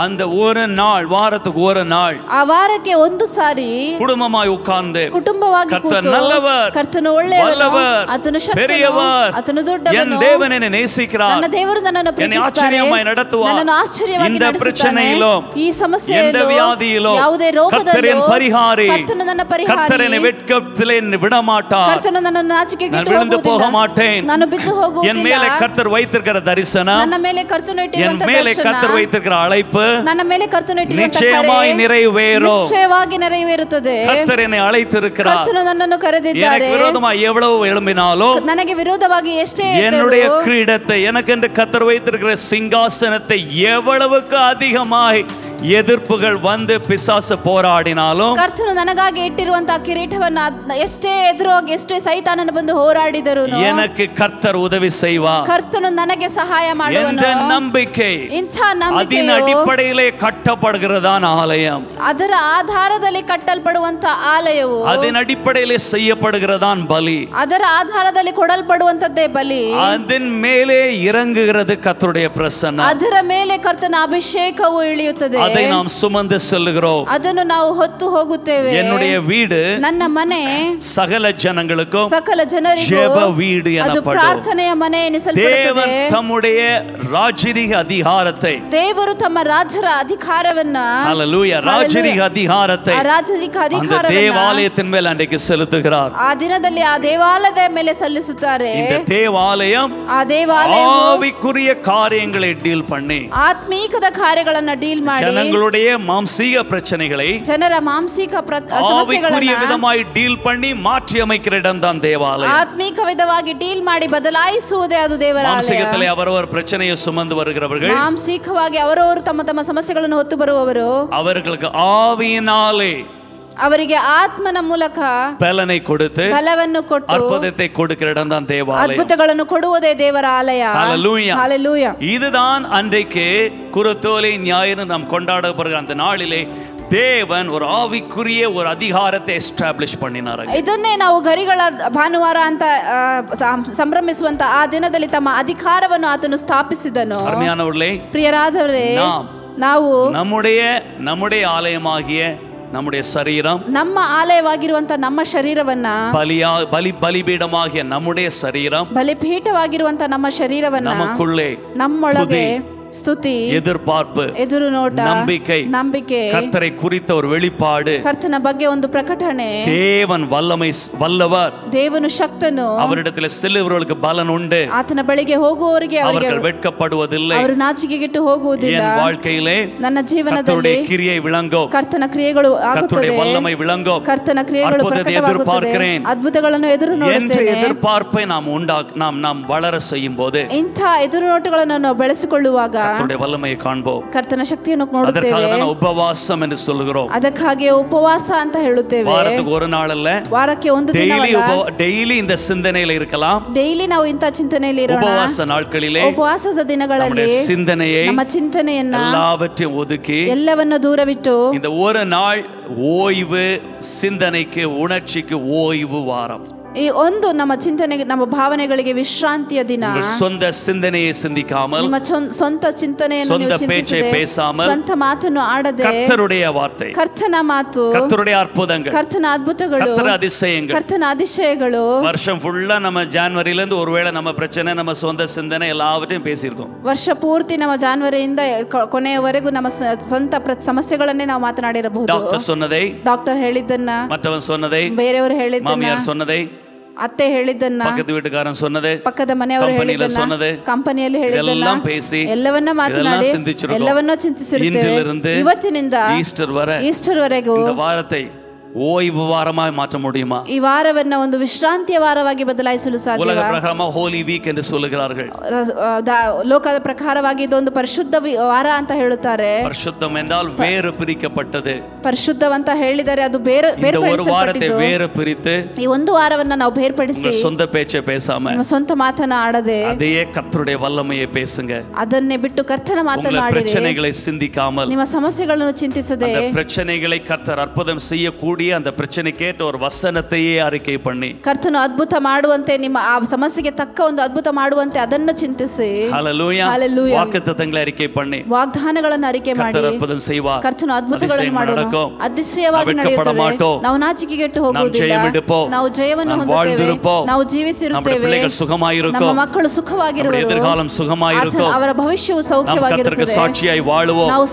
அந்த ஒரு நாள், வாரத்துக்கு ஒரு நாள், ಆ ವಾರಕ್ಕೆ ಒಂದು ಸಾರಿ குடும்பமாய் உட்கார்ந்து ಕುಟುಂಬವಾಗಿ கர்த்தர் ಕೂತು, நல்லவர், ಕರ್ತನು ಒಳ್ಳೆಯವನು, வல்லவர், ಆತನು ಶಕ್ತನು, பெரியவர், ಆತನು என் ದೊಡ್ಡವನು, தேவன் என்னை நேசிக்கிறார், ನನ್ನ ದೇವರು ನನ್ನನ್ನು என்னை ಪ್ರೀತಿಸುತ್ತಾರೆ, ஆச்சரியமாய் நடத்துவார், ನನ್ನನ್ನು ಆಶ್ಚರ್ಯವಾಗಿ இந்த ನಡೆಸುತ್ತಾನೆ, பிரச்சனையிலும் ಈ எந்த ಸಮಸ್ಯೆಯಲ್ಲೂ வியாதியிலும் ಯಾವುದೇ ರೋಗದಲ್ಲೂ கர்த்தரின் பரிகாரி, ಕರ್ತನು ನನ್ನ கர்த்தர் ಪರಿಹಾರಿ, என்னை வெட்கத்திலே விட மாட்டார், ಕರ್ತನು ನನ್ನನ್ನು ನಾಚಿಕೆಗೆ நான் விழுந்து போக மாட்டேன், ನಾನು ಬಿದ್ದು என் ಹೋಗುವುದಿಲ್ಲ, மேலே கர்த்தர் வைத்திருக்கிற தரிசனம், ನನ್ನ ಮೇಲೆ ಕರ್ತನು என் ಇಟ್ಟಿರುವಂತ மேலே ದರ್ಶನ, கர்த்தர் வைத்திருக்கிற அழைப்பு ನನ್ನ ಮೇಲೆ ಕರ್ತನು ಇಟ್ಟಿರುವಂತ நிச்சயமாய் நிறைவேறும். ನಿಶ್ಚಯವಾಗಿ ನೆರವೇರುತ್ತದೆ. கர்த்தர் என்னை அழைத்திருக்கிறார். ಕರ್ತನು ನನ್ನನ್ನು ಕರೆದಿದ್ದಾರೆ. எனக்கு விரோதமாய் எவ்வளவு எழும்பினாலும், ನನಗೆ ವಿರೋಧವಾಗಿ ಎಷ್ಟೇ என்னுடைய கிரீடத்தை, எனக்கென்று கர்த்தர் வைத்திருக்கிற சிங்காசனத்தை எவ்வளவுக்கு அதிகமாய் எதிர்ப்புகள் வந்து பிசாசு போராடினாலும், ಕರ್ತನು ನನಗಾಗಿ ಇಟ್ಟಿರುವಂತಹ ಕಿರೀಟವನ್ನ ಎಷ್ಟೇ ಎದುರಾಗಿ, ಎಷ್ಟೇ ಸೈತಾನನು ಬಂದು ಹೋರಾಡಿದರು, எனக்கு கர்த்தர் உதவி செய்வார். ಕರ್ತನು ನನಗೆ ಸಹಾಯ ಮಾಡುವನು என்ற நம்பிக்கை, ಇಂಥ அதன் ನಂಬಿಕೆಯು அடிப்படையிலே கட்டப்படுகிறதான் ஆலயம், ಅದರ ಆಧಾರದಲ್ಲಿ ಕಟ್ಟಲ್ಪಡುವಂತ ಆಲಯವು, அதன் அடிப்படையிலே செய்யப்படுகிறதான் பலி, ಅದರ ಆಧಾರದಲ್ಲಿ ಕೊಡಲ್ಪಡುವಂತದ್ದೇ ಬಲಿ, அதன் மேலே இறங்குகிறது கர்த்தருடைய பிரசன்னம், ಅದರ ಮೇಲೆ ಕರ್ತನ ಅಭಿಷೇಕವು ಇಳಿಯುತ್ತದೆ, அதை நாம் சுமந்து செல்லுகிறோம். ಅದನ್ನು ನಾವು ಹೊತ್ತು ಹೋಗುತ್ತೇವೆ. என்னுடைய வீடு ನನ್ನ ಮನೆ சகல ஜனங்களுக்கும் ಸಕಲ ಜನರಿಗೂ ஜெப வீடு ಅದು எனப்படும். ಪ್ರಾರ್ಥನೆಯ ಮನೆ ಎನಿಸಲ್ಪಡುತ್ತದೆ. தேவன் தம்முடைய ராஜரீக அதிகாரத்தை, ದೇವರು ತಮ್ಮ ರಾಜರ ಅಧಿಕಾರವನ್ನ, ஹalleluya, ராஜரீக அதிகாரத்தை ಆ ರಾಜರಿಕ அந்த ಅಧಿಕಾರವನ್ನ தேவாலயத்தின் மேல் அன்றைக்கு செலுத்துகிறார். ಆ ದಿನದಲ್ಲಿ ಆ ದೇವಾಲಯದ ಮೇಲೆ ಸಲ್ಲಿಸುತ್ತಾರೆ. இந்த தேவாலயம் ಆ ದೇವಾಲಯ ஆவிக்குரிய காரியங்களை டீல் பண்ணி, ಆತ್ಮೀಕದ ಕಾರ್ಯಗಳನ್ನ ಡೀಲ್ ಮಾಡಿ, ஜனங்களுடைய மாம்சீக பிரச்சனைகளை ಜನರ ಮಾಂಸಿಕ ஆவிக்குரிய ಸಮಸ್ಯೆಗಳನ್ನ விதமாய் டீல் பண்ணி மாற்றி அமைக்கிற இடம் தான் தேவாலயம். ಆತ್ಮೀಕ ವಿಧವಾಗಿ ಡೀಲ್ ಮಾಡಿ ಬದಲಾಯಿಸುವುದೇ ಅದು ದೇವರ ಆಲಯ. மாம்சீகத்திலே அவரவர் பிரச்சனையை சுமந்து வருகிறவர்கள், ಮಾಂಸಿಕವಾಗಿ ಅವರವರು ತಮ್ಮ ತಮ್ಮ ಸಮಸ್ಯೆಗಳನ್ನು ಹೊತ್ತು ಬರುವವರು, அவர்களுக்கு ஆவியினாலே ಅವರಿಗೆ ಆತ್ಮನ ಮೂಲಕ பலனை கொடுத்து ಬಲವನ್ನು ಕೊಟ್ಟು அற்புதத்தை கொடுக்கிற இடம் தான் தேவாலயம். ಅದ್ಭುತಗಳನ್ನು ಕೊಡುವುದೇ ದೇವರ ಆಲಯ. ஹalleluya. ஹalleluya. இதுதான் அன்றைக்கு குருத்தோலை ஞாயிறு நாம் கொண்டாடப்படுகிற அந்த நாளிலே தேவன் ஒரு ஆவிக்குரிய ஒரு அதிகாரத்தை எஸ்டாப்லிஷ் பண்ணினார். ಇದನ್ನೇ ನಾವು ಗರಿಗಳ ಭಾನುವಾರ ಅಂತ ಸಂಭ್ರಮಿಸುವಂತ ಆ ದಿನದಲ್ಲಿ ತಮ್ಮ ಅಧಿಕಾರವನ್ನು ಆತನು ಸ್ಥಾಪಿಸಿದನು. அருமையானவர்களே, ಪ್ರಿಯರಾದವರೇ, ನಾವು நம்முடைய ஆலயமாகிய நம்முடைய சரீரம், ನಮ್ಮ ಆಲಯವಾಗಿರುವಂತ ನಮ್ಮ ಶರೀರವನ್ನ, பலிபீடமாகிய நம்முடைய சரீரம், ಬಲಿಪೀಠವಾಗಿರುವಂತ ನಮ್ಮ ಶರೀರವನ್ನ நமக்குள்ளே ನಮ್ಮೊಳಗೆ ಸ್ತುತಿ, எதிர்பார்ப்பு, ಎದುರು ನೋಟ, ನಂಬಿಕೆ, கர்த்தரை குறித்த ஒரு வெளிப்பாடு, ಕರ್ತನ ಬಗ್ಗೆ ಒಂದು ಪ್ರಕಟಣೆ, தேவன் வல்லவர், ದೇವನು ಶಕ್ತನು, அவரிடத்தில் செல்லுகிறவர்களுக்கு பலன் உண்டு, ಆತನ ಬಳಿಗೆ ಹೋಗುವವರಿಗೆ அவர்கள் வெட்கப்படுவதில்லை, ಅವರು ನಾಚಿಕೆಗೆಟ್ಟು ಹೋಗುವುದಿಲ್ಲ. என் வாழ்க்கையிலே ನನ್ನ ಜೀವನದಲ್ಲಿ கர்த்தருடைய கிரியை விளங்கும், ಕರ್ತನ ಕ್ರಿಯೆಗಳು ಆಗುತ್ತದೆ, கர்த்தருடைய வல்லமை விளங்கும், ಕರ್ತನ ಕ್ರಿಯೆಗಳು ಪ್ರಕಟವಾಗುತ್ತದೆ, ಅದ್ಭುತಗಳನ್ನು ಎದುರು ನೋಡುತ್ತೇನೆ. எதிர்பார்ப்பை நாம் வளர செய்யும் போது, ಇಂಥ ಎದುರು ನೋಟಗಳನ್ನು ನಾವು ಬೆಳೆಸಿಕೊಳ್ಳುವಾಗ கர்த்தருடைய வல்லமையை காண்போம், ಕರ್ತನ ಶಕ್ತಿಯನ್ನು ನೋಡುತ್ತೇವೆ. அதற்காக தான் உபவாசம் என்று சொல்கிறோம். ಅದಕ್ಕಾಗಿ ಉಪವಾಸ ಅಂತ ಹೇಳುತ್ತೇವೆ. வாரத்துக்கு ஒரு நாள் அல்ல, ವಾರಕ್ಕೆ ಒಂದು ದಿನವಲ್ಲ, டெய்லி இந்த சிந்தனையில இருக்கலாம். ಡೈಲಿ ನಾವು ಇಂಥ ಚಿಂತನೆಯಲ್ಲಿ ಇರೋಣ. உபவாச நாட்களிலே, ಉಪವಾಸದ ದಿನಗಳಲ್ಲಿ சிந்தனையை, ನಮ್ಮ ಚಿಂತನೆಯನ್ನ எல்லாவற்றையும் ஒதுக்கி, ಎಲ್ಲವನ್ನು ದೂರವಿಟ್ಟು, இந்த ஒரு நாள் ஓய்வு, சிந்தனைக்கு உணர்ச்சிக்கு ஓய்வு வாரம். ಈ ಒಂದು ನಮ್ಮ ಚಿಂತನೆಗೆ ನಮ್ಮ ಭಾವನೆಗಳಿಗೆ ವಿಶ್ರಾಂತಿಯ ದಿನ. உங்கள் சொந்த சிந்தனையை சிந்திக்காமல், ನಿಮ್ಮ ಸ್ವಂತ ಚಿಂತನೆಯನ್ನು சொந்த ನೀವು பேச்சை ಚಿಂತಿಸದೆ, பேசாமல், ಸ್ವಂತ ಮಾತನ್ನು ಆಡದೆ, கர்த்தருடைய வார்த்தை, ಕರ್ತನ ಮಾತು, கர்த்தருடைய அற்புதங்கள், ಕರ್ತನ ಅದ್ಭುತಗಳು, கர்த்தர் அதிசயங்கள், ಕರ್ತನ அதிசಯಗಳು. வருஷம் ஃபுல்லா நம்ம ஜனவரில இருந்து ஒருவேளை நம்ம பிரச்சனை, நம்ம சொந்த சிந்தனை எல்லாவற்றையும் பேசியிருக்கோம். ವರ್ಷ ಪೂರ್ತಿ ನಮ್ಮ ಜಾನ್ವರಿಯಿಂದ ಕೊನೆಯವರೆಗೂ ನಮ್ಮ ಸ್ವಂತ ಸಮಸ್ಯೆಗಳನ್ನೇ ನಾವು ಮಾತನಾಡಿರಬಹುದು. டாக்டர் சொன்னதை, ಡಾಕ್ಟರ್ ಹೇಳಿದ್ದನ್ನ, மற்றவன் சொன்னதை, ಬೇರೆಯವರು ಹೇಳಿದ್ದನ್ನ, மாமியார் சொன்னதை, ಅತ್ತೆ ಹೇಳಿದ್ದನ್ನ, பக்கத்து வீட்டுக்காரன் சொன்னதை, ಪಕ್ಕದ ಮನೆಯವರು ಹೇಳಿದ್ದನ್ನ, ಕಂಪನಿಯಲ್ಲಿ ಹೇಳಿದ್ದನ್ನ, பேசி ಎಲ್ಲವನ್ನ ಮಾತನಾಡಿ ಎಲ್ಲವನ್ನೂ ಚಿಂತಿಸಿರುತ್ತೇವೆ. ಇವತ್ತಿನಿಂದ ஈஸ்டர் ವರೆಗೂ இந்த வாரத்தை ஓய்வு வாரமாய் மாற்ற முடியுமா? ಈ ವಾರವನ್ನ ಒಂದು ವಿಶ್ರಾಂತಿಯ ವಾರವಾಗಿ ಬದಲಾಯಿಸಲು ಸಾಧ್ಯ. உலக பிரகாரமாக ஹோலி வீக் என்று சொல்லுகிறார்கள். ಲೋಕದ ಪ್ರಕಾರವಾಗಿ ಇದೊಂದು ಪರಿಶುದ್ಧ ವಾರ ಅಂತ ಹೇಳುತ್ತಾರೆ. பரிசுத்தம் என்றால் வேறு பிரிக்கப்பட்டது. ಪರಿಶುದ್ಧವಂತ ಹೇಳಿದರೆ ಅದು ಬೇರೆ இந்த ஒரு வாரத்தை வேறு பிரித்து, ಈ ಒಂದು ವಾರವನ್ನ ನಾವು ಬೇರ್ಪಡಿಸಿ, சொந்த பேச்சை பேசாம, ನಮ್ಮ ಸ್ವಂತ ಮಾತನ್ನ ಆಡದೆ, அதையே கர்த்தருடைய வல்லமையை பேசுங்க. ಅದನ್ನೇ ಬಿಟ್ಟು ಕರ್ತನ ಮಾತನ್ನ ಆಡಿರಿ. பிரச்சனைகளை சிந்திக்காமல், ನಿಮ್ಮ ಸಮಸ್ಯೆಗಳನ್ನು ಚಿಂತಿಸದೆ, அந்த பிரச்சனைகளை கர்த்தர் அற்புதம் செய்யக்கூடிய அந்த பிரச்சனைக்கேற்ற ஒரு வசனத்தையே அறிக்கை பண்ணி, ಕರ್ತನು ಅದ್ಭುತ ಮಾಡುವಂತೆ, ನಿಮ್ಮ ಆ ಸಮಸ್ಯೆಗೆ ತಕ್ಕ ಒಂದು ಅದ್ಭುತ ಮಾಡುವಂತೆ ಅದನ್ನು ಚಿಂತಿಸಿ, ஹல்லேலூயா, ஹல்லேலூயா, வாக்குத்தத்தங்களை அறிக்கை பண்ணி, ವಾಗ್ದಾನಗಳನ್ನು ಅರಿಕೆ ಮಾಡಿ, கர்த்தர் அற்புதம் செய்வார். ಕರ್ತನು ಅದ್ಭುತಗಳನ್ನು ಮಾಡುವ ಅತಿಶಯವಾಗಿ ನಡೆಯುತ್ತದೆ. ನಾವು ನಾಚಿಕೆಗೆಟ್ಟು நாம் ಹೋಗುವುದಿಲ್ಲ. ஜெயம் எடுப்போம், ನಾವು ಜಯವನ್ನು நாம் ಹೊಂದುತ್ತೇವೆ, வாழ்ந்திருப்போம், ನಾವು நம்முடைய ಜೀವಿಸಿರುತ್ತೇವೆ, பிள்ளைகள் சுகமாயிருக்கும், ನಮ್ಮ ಮಕ್ಕಳು ಸುಖವಾಗಿರುವರು, எதிர்காலம் சுகமாயிருக்கும், ಅವರ ಭವಿಷ್ಯವು நாம் கர்த்தருக்கு ಸೌಖ್ಯವಾಗಿರುತ್ತದೆ, சாட்சியாய் வாழுவோம், ನಾವು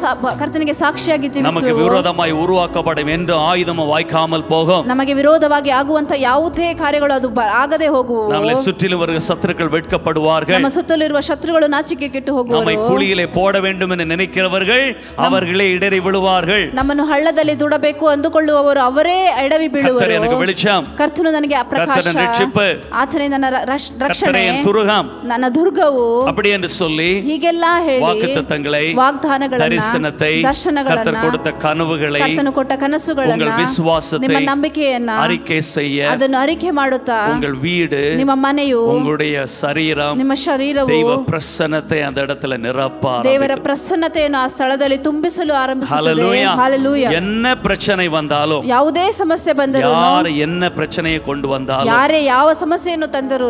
ಕರ್ತನಿಗೆ ಸಾಕ್ಷಿಯಾಗಿ நமக்கு ಜೀವಿಸುವೆವು, விரோதமாய் உருவாக்கப்படும் எந்த ஆயுதமும் வாய்க்காமல் போகும், ನಮಗೆ ವಿರೋಧವಾಗಿ ಆಗುವಂತ ಯಾವುದೇ ಕಾರ್ಯಗಳು ಅದು ಆಗದೆ ಹೋಗುವು, நம்மை சுற்றிலும் வருகிற சத்துருக்கள் வெட்கப்படுவார்கள், ನಮ್ಮ ಸುತ್ತಲಿರುವ ಶತ್ರುಗಳು ನಾಚಿಕೆ ಕೆಟ್ಟು நம்மை ಹೋಗುವರು, குழியிலே போட வேண்டும் என்று நினைக்கிறவர்கள் அவர்களே இடறி விழுவார்கள், ನಮ್ಮನ್ನು ಹಳ್ಳದಲ್ಲಿ ದುಡಬೇಕು ಅಂದುಕೊಳ್ಳುವವರು ಅವರೇ ಎಡವಿ கர்த்தர் எனக்கு ಬೀಳುವರು. வெளிச்சம், ಕರ್ತನು ನನಗೆ ಪ್ರಕಾಶ, கர்த்தர் ரட்சிப்பு, ಆತನೇ ನನ್ನ கர்த்தரே ರಕ್ಷಣೆ, என் துருகம், ನನ್ನ ದುರ್ಗವು, அப்படி என்று சொல்லி ಹೀಗೆಲ್ಲ ಹೇಳಿ வாக்குத்தத்தங்களை, ವಾಗ್ದಾನಗಳನ್ನ, தரிசனத்தை, ದರ್ಶನಗಳನ್ನ, கர்த்தர் கொடுத்த கனவுகளை, ಕರ್ತನು ಕೊಟ್ಟ ಕನಸುಗಳನ್ನ, உங்கள் விசுவாசத்தை, ನಿಮ್ಮ ನಂಬಿಕೆಯನ್ನ அறிக்கை செய்ய, ಅದನ್ನು ಅರಿಕೆ ಮಾಡುತ್ತಾ, உங்கள் வீடு, ನಿಮ್ಮ ಮನೆಯು, உங்களுடைய சரீரம், ನಿಮ್ಮ ಶರೀರವು தெய்வ பிரசன்னத்தை அந்த இடத்துல நிரப்ப ದೇವರ ಪ್ರಸನ್ನತೆಯನ್ನು ಆ ಸ್ಥಳದಲ್ಲಿ ತುಂಬಿಸಲು ಆರಂಭಿಸುತ್ತದೆ. ஹல்லேலூயா. ಹಲ್ಲೆಲೂಯಾ. என்ன பிரச்சனை வந்தாலும், ಯಾವುದೇ ಸಮಸ್ಯೆ ಬಂದರೂ, யார் என்ன பிரச்சனையை கொண்டு வந்தாலும், ಯಾರೇ ಯಾವ ಸಮಸ್ಯೆಯನ್ನು ತಂದರೂ,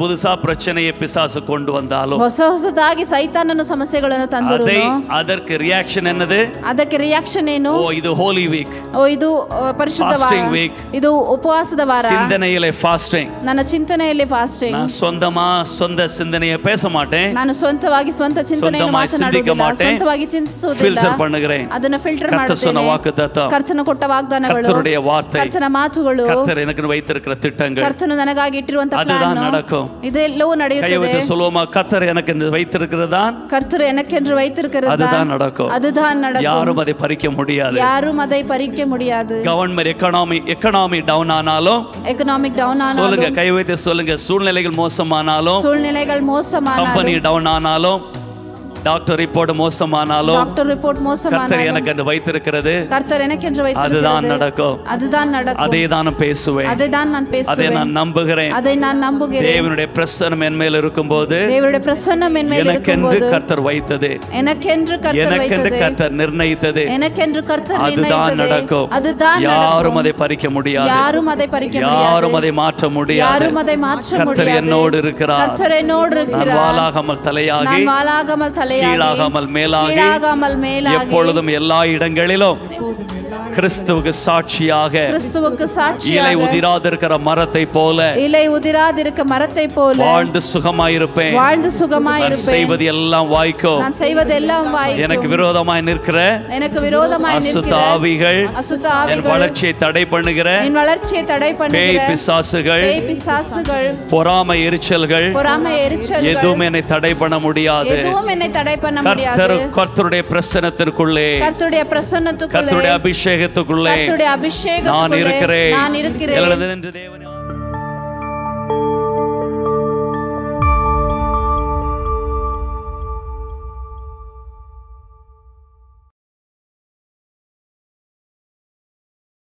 புதுசா பிரச்சனையை பிசாசு கொண்டு வந்தாலும், ಹೊಸದಾಗಿ ಸೈತಾನನ ಸಮಸ್ಯೆಗಳನ್ನು ತಂದರು, அதற்கு ரியாக்ஷன் என்னது? ಅದಕ್ಕೆ ರಿಯಾಕ್ಷನ್ ಏನು? ஓ, இது ஹோலி வீக், ಇದು ಪರಿಶುದ್ಧ ವಾರ, Fasting week. ಇದು ಉಪವಾಸದ ವಾರ, சிந்தனையிலே ஃபாஸ்டிங். ನನ್ನ ಚಿಂತನೆಯಲ್ಲಿ ಫಾಸ್ಟಿಂಗ್. நான் சொந்த சிந்தனையை பேச மாட்டேன், ನಾನು ಸ್ವಂತ ಚಿಂತನೆಯನ್ನು ಮಾತನಾಡುವುದಿಲ್ಲ, ಸ್ವಂತವಾಗಿ ಚಿಂತಿಸುವುದಿಲ್ಲ, ஃபில்டர் பண்ணுகிறேன். ಅದನ್ನ ಫಿಲ್ಟರ್ கர்த்தர் சொன்ன ಮಾಡುತ್ತೇನೆ. வாக்குத்தத்தம், ಕರ್ತನ ಕೊಟ್ಟ ವಾಗ್ದಾನಗಳು, கர்த்தருடைய வார்த்தை, ಕರ್ತನ ಮಾತುಗಳು, கர்த்தர் எனக்கு வைத்திருக்கிற திட்டங்கள், ಕರ್ತನು ನನಗಾಗಿ ಇಟ್ಟಿರುವಂತಹ அதுதான் ಪ್ಲಾನ್, நடக்கும். ಇದೆಲ್ಲವೂ கை ನಡೆಯುತ್ತದೆ. வைத்து சொல்லுவோமா, கர்த்தர் எனக்கு வைத்திருக்கிறதா, ಕರ್ತರು எனக்கென்று வைத்திருக்கிறது, அதுதான் நடக்கும். அதுதான் நடக்கும். யாரும் அதை பறிக்க முடியாது. யாரும் அதை பறிக்க முடியாது. கவர்மெண்ட் எக்கனாமி டவுன் ஆனாலும், எக்கனாமிக் டவுன் சொல்லுங்க, ஆனாலும், கை வைத்து சொல்லுங்க, சூழ்நிலைகள் மோசமானாலும், சூழ்நிலைகள் மோசமானாலும், கம்பெனி டவுன் ஆனாலும், டாக்டர் ரிப்போர்ட் மோசமானாலும், டாக்டர் ரிப்போர்ட் கர்த்தர் மோசமானாலும், எனக்கு என்று வைத்திருக்கிறது, கர்த்தர் எனக்கென்று அதுதான் வைத்திருக்கிறது, நடக்கும். அதுதான் நடக்கும். அதை தான் பேசுவேன், அதை தான் நான் அதை பேசுவேன், நான் நம்புகிறேன். அதை நான் நம்புகிறேன். தேவனுடைய பிரசன்னம் என் மேல் இருக்கும்போது, தேவனுடைய பிரசன்னம் என் மேல் எனக்கென்று இருக்கும்போது, கர்த்தர் வைத்தது, எனக்கென்று கர்த்தர் எனக்கென்று வைத்தது, கர்த்தர் நிர்ணயித்தது, எனக்கென்று கர்த்தர் அதுதான் நிர்ணயித்தது, நடக்கும். அதுதான் யாரும் நடக்கும். அதை பறிக்க முடியாது, யாரும் அதை பறிக்க யாரும் முடியாது, அதை மாற்ற முடியாது. யாரும் அதை மாற்ற கர்த்தர் முடியாது. என்னோடு இருக்கிறார். கர்த்தர் என்னோடு நான் இருக்கிறார். வாலாகாமல் தலையாகி, நான் வாலாகாமல் தலையாகி, கீழாகாமல் மேலாகி, கீழாகாமல் மேலாகி, எப்பொழுதும் எல்லா இடங்களிலும் கிறிஸ்துவுக்கு சாட்சியாக, கிறிஸ்துவுக்கு இலை சாட்சியாக, உதிராதிருக்கிற மரத்தை போல இலை உதிராதிருக்க மரத்தை போல வாழ்ந்து சுகமாயிருப்பேன். வாழ்ந்து நான் சுகமாயிருப்பேன். செய்வது எல்லாம் வாய்க்கும். நான் செய்வதெல்லாம் எனக்கு வாய்க்கும். விரோதமாய் நிற்கிற எனக்கு விரோதமாய் அசுத்த நிற்கிற ஆவிகள், அசுத்த என் ஆவிகள், வளர்ச்சியை தடை பண்ணுகிற என் வளர்ச்சியை தடை பேய் பண்ணுகிற பிசாசுகள், பேய் பிசாசுகள், பொறாமை எரிச்சல்கள், பொறாமை எரிச்சல்கள், எதுவும் என்னை தடை பண்ண முடியாது. எதுவும் என்னை தடை பண்ண முடியாது. கர்த்தருடைய பிரசன்னத்திற்குள்ளே, கர்த்தருடைய பிரசன்னத்துக்குள்ளே, கர்த்தருடைய அபிஷேகத்துக்குள்ளே கர்த்தருடைய நான் அபிஷேகத்துக்குள்ளே இருக்கிறேன். நான் இருக்கிறேன். எழுந்து நின்று தேவனே